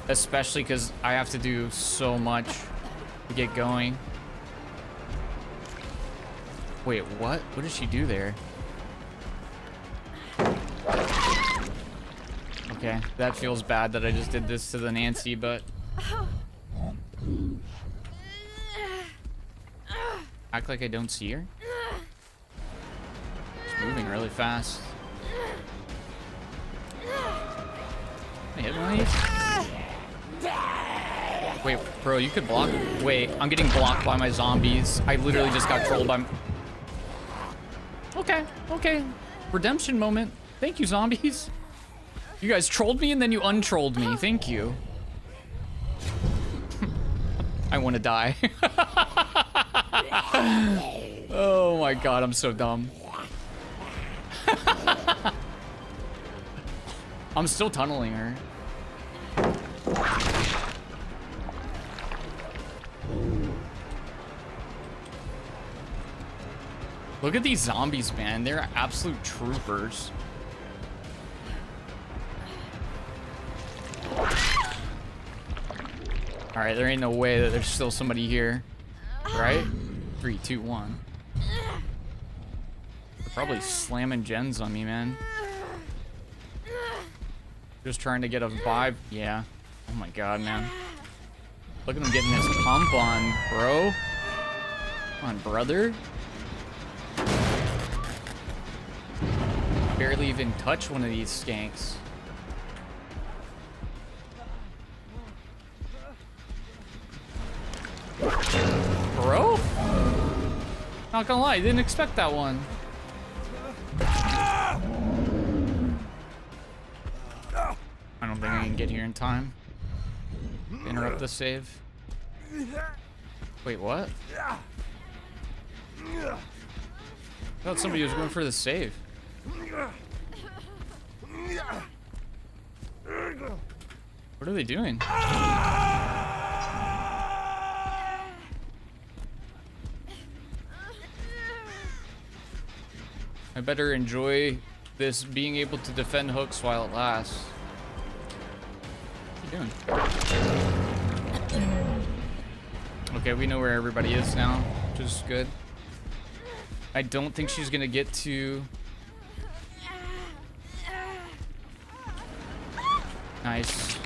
Especially because I have to do so much to get going. Wait, what? What did she do there? Okay, that feels bad that I just did this to the Nancy, but... Act like I don't see her? She's moving really fast. Can I hit one of these? Wait, bro, you could block. Wait, I'm getting blocked by my zombies. I literally just got trolled by... Okay, okay. Redemption moment. Thank you, zombies. You guys trolled me and then you untrolled me. Thank you. I want to die. Oh my god, I'm so dumb. I'm still tunneling her. Look at these zombies, man. They're absolute troopers. All right, there ain't no way that there's still somebody here, right? 3, 2, 1. They're probably slamming gens on me, man. Just trying to get a vibe. Yeah. Oh my god, man. Look at him getting his pump on, bro. Come on, brother. Barely even touch one of these skanks. Bro? Not gonna lie, didn't expect that one. I don't think I can get here in time. Interrupt the save. Wait, what? I thought somebody was going for the save. What are they doing? I better enjoy this being able to defend hooks while it lasts. What are you doing? Okay, we know where everybody is now, which is good. I don't think she's gonna get to... Nice.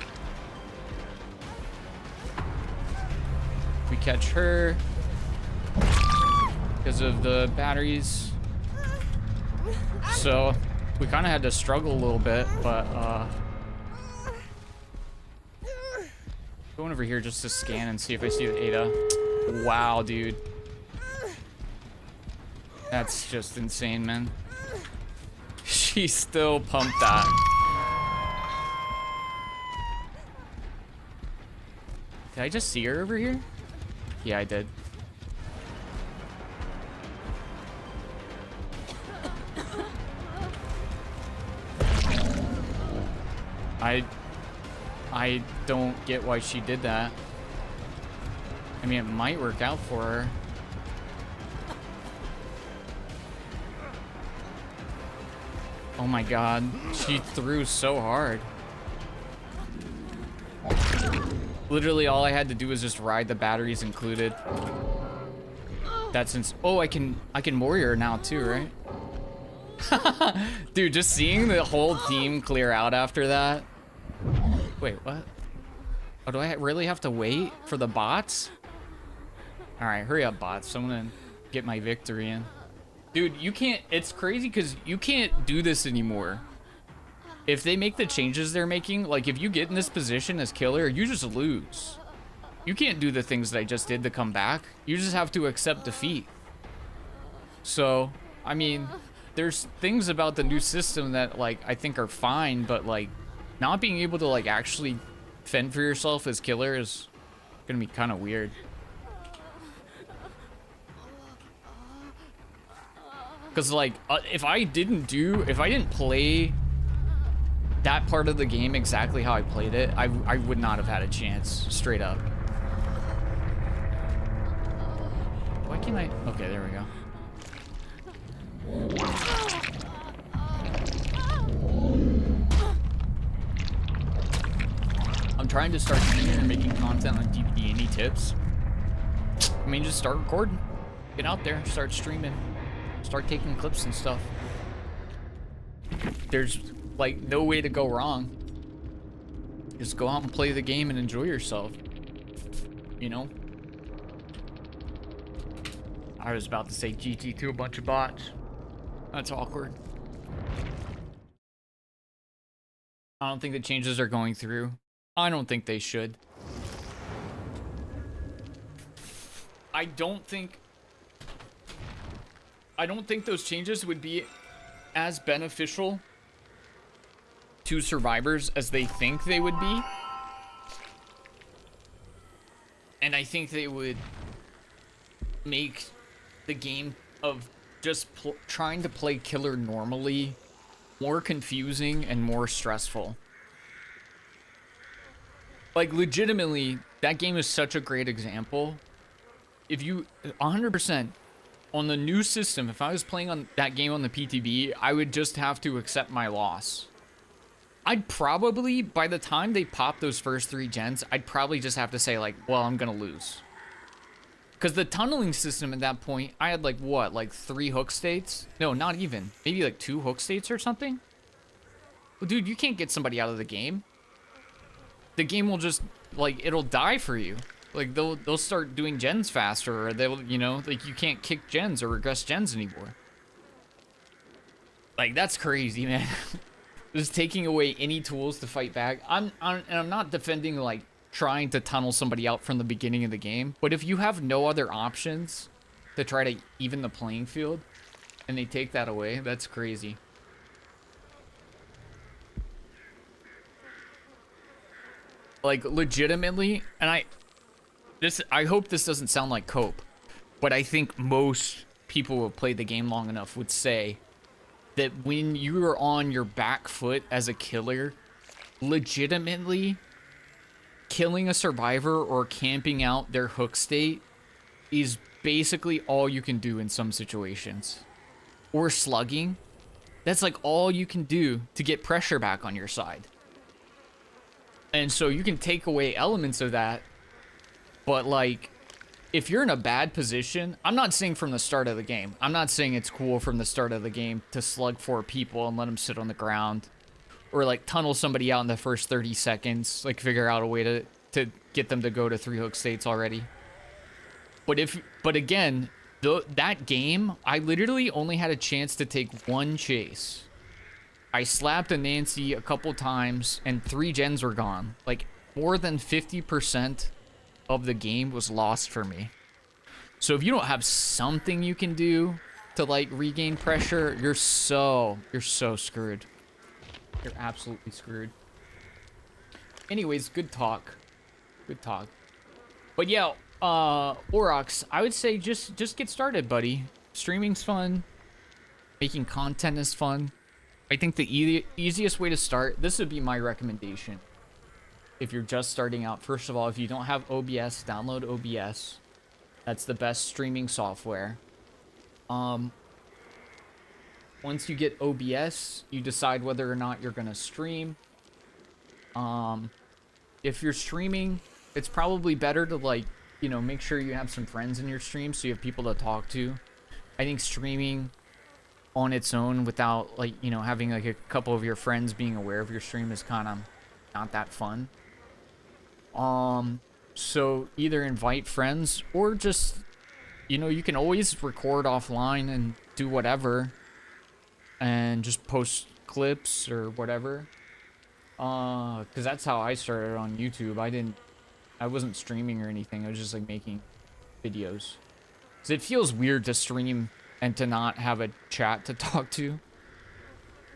We catch her because of the batteries. So we kind of had to struggle a little bit, but going over here just to scan and see if I see the Ada. Wow, dude. That's just insane, man. She still pumped that. Did I just see her over here? Yeah, I did. I don't get why she did that. I mean, it might work out for her. Oh my god, she threw so hard. Literally all I had to do was just ride the batteries included. That's oh, I can warrior now too, right? Dude, just seeing the whole team clear out after that. Wait, what? Oh, do I really have to wait for the bots? All right, hurry up, bots. I'm gonna get my victory in. Dude, you can't, it's crazy because you can't do this anymore. If they make the changes they're making, like if you get in this position as killer, you just lose. You can't do the things that I just did to come back. You just have to accept defeat. So, I mean, there's things about the new system that, like, I think are fine, but, like, not being able to, like, actually fend for yourself as killer is gonna be kind of weird. Because, like, if I didn't play that part of the game exactly how I played it, I would not have had a chance, straight up. Why can't I? Okay, there we go. I'm trying to start streaming or making content on DVD. Any tips? I mean, just start recording. Get out there, start streaming. Start taking clips and stuff. There's, like, no way to go wrong. Just go out and play the game and enjoy yourself. You know? I was about to say GG to a bunch of bots. That's awkward. I don't think the changes are going through. I don't think they should. I don't think those changes would be as beneficial to survivors as they think they would be. And I think they would make the game of just trying to play killer normally more confusing and more stressful. Like, legitimately, that game is such a great example. If you 100% on the new system, if I was playing on that game on the PTB, I would just have to accept my loss. I'd probably, by the time they pop those first 3 gens, I'd probably just have to say, like, well, I'm gonna lose. Because the tunneling system at that point, I had, like, what, like 3 hook states? No, not even. Maybe like 2 hook states or something? Well, dude, you can't get somebody out of the game. The game will just, like, it'll die for you. Like, they'll start doing gens faster, or they'll, you know, like, you can't kick gens or regress gens anymore. Like, that's crazy, man. Just taking away any tools to fight back. And I'm not defending, like, trying to tunnel somebody out from the beginning of the game, but if you have no other options to try to even the playing field, and they take that away, that's crazy. Like, legitimately, and I hope this doesn't sound like cope, but I think most people who have played the game long enough would say that when you are on your back foot as a killer, legitimately killing a survivor or camping out their hook state is basically all you can do in some situations. Or slugging. That's like all you can do to get pressure back on your side. And so you can take away elements of that, but, like, if you're in a bad position, I'm not saying from the start of the game. I'm not saying it's cool from the start of the game to slug 4 people and let them sit on the ground. Or, like, tunnel somebody out in the first 30 seconds. Like, figure out a way to get them to go to 3 hook states already. But again, that game, I literally only had a chance to take 1 chase. I slapped a Nancy a couple times, and 3 gens were gone. Like, more than 50% of the game was lost for me. So if you don't have something you can do to, like, regain pressure, you're so screwed. You're absolutely screwed. Anyways, good talk. Good talk. But yeah, Orox, I would say just get started, buddy. Streaming's fun. Making content is fun. I think the easiest way to start, this would be my recommendation. If you're just starting out, first of all, if you don't have OBS, download OBS. That's the best streaming software. Once you get OBS, you decide whether or not you're gonna stream. If you're streaming, it's probably better to, like, you know, make sure you have some friends in your stream so you have people to talk to. I think streaming on its own without, like, you know, having, like, a couple of your friends being aware of your stream is kind of not that fun. So either invite friends or just, you know, you can always record offline and do whatever and just post clips or whatever. Because that's how I started on YouTube. I wasn't streaming or anything. I was just, like, making videos. 'Cause it feels weird to stream and to not have a chat to talk to.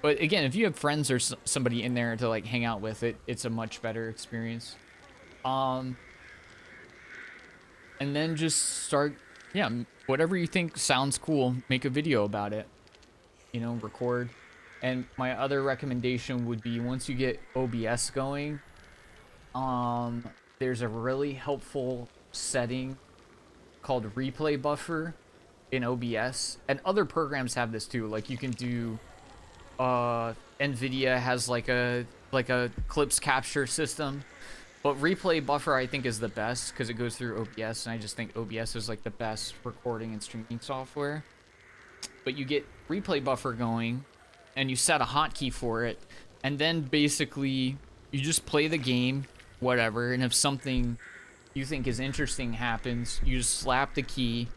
But again, if you have friends or somebody in there to like hang out with, it's a much better experience. And then just start, yeah, whatever you think sounds cool, make a video about it. You know, record. And my other recommendation would be once you get OBS going, there's a really helpful setting called replay buffer in OBS, and other programs have this too. Like you can do NVIDIA has like a clips capture system, but replay buffer I think is the best because it goes through OBS, and I just think OBS is like the best recording and streaming software. But you get replay buffer going and you set a hotkey for it, and then basically you just play the game, whatever, and if something you think is interesting happens, you just slap the key,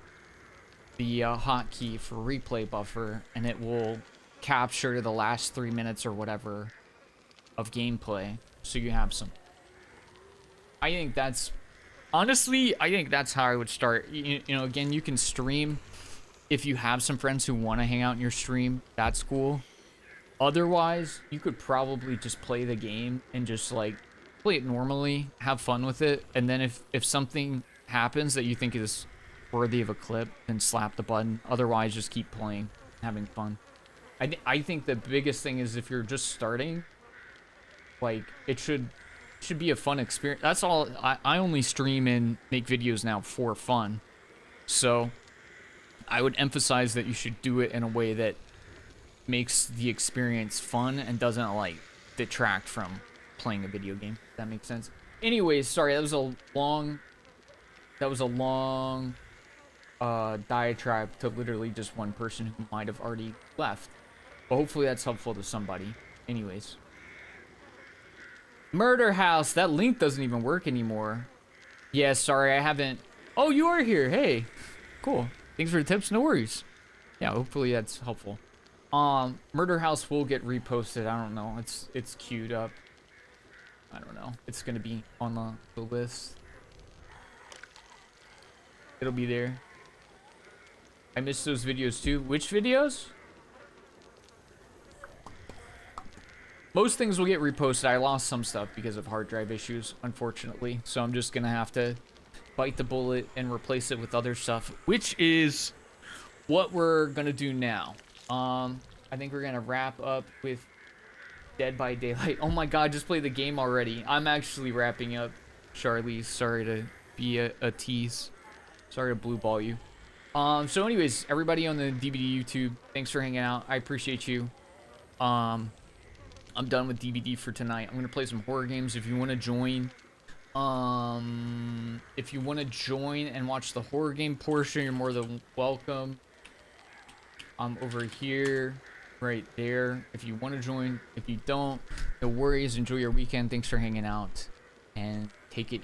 the hotkey for replay buffer, and it will capture the last 3 minutes or whatever of gameplay, so you have some. I think that's, honestly, I think that's how I would start. You know, again, you can stream. If you have some friends who want to hang out in your stream, that's cool. Otherwise, you could probably just play the game and just like play it normally, have fun with it, and then if something happens that you think is worthy of a clip, then slap the button. Otherwise, just keep playing, having fun. I think the biggest thing is if you're just starting, like it should be a fun experience. That's all. I only stream and make videos now for fun, so I would emphasize that you should do it in a way that makes the experience fun and doesn't like detract from playing a video game. If that makes sense. Anyways, sorry, that was a long diatribe to literally just one person who might have already left. But hopefully that's helpful to somebody. Anyways. Murder House. That link doesn't even work anymore. Yeah, sorry, I haven't. Oh, you are here. Hey. Cool. Thanks for the tips. No worries. Yeah, hopefully that's helpful. Murder House will get reposted. I don't know. It's queued up. I don't know. It's gonna be on the list. It'll be there. I missed those videos too. Which videos? Most things will get reposted. I lost some stuff because of hard drive issues, unfortunately. So I'm just gonna have to bite the bullet and replace it with other stuff, which is what we're gonna do now. I think we're gonna wrap up with Dead by Daylight. Oh my god, just play the game already. I'm actually wrapping up, Charlie. Sorry to be a tease. Sorry to blue ball you. So anyways, everybody on the DVD YouTube, thanks for hanging out. I appreciate you. I'm done with DVD for tonight. I'm gonna play some horror games. If you want to join, and watch the horror game portion, you're more than welcome. I'm over here, right there. If you want to join, if you don't, no worries. Enjoy your weekend. Thanks for hanging out, and take it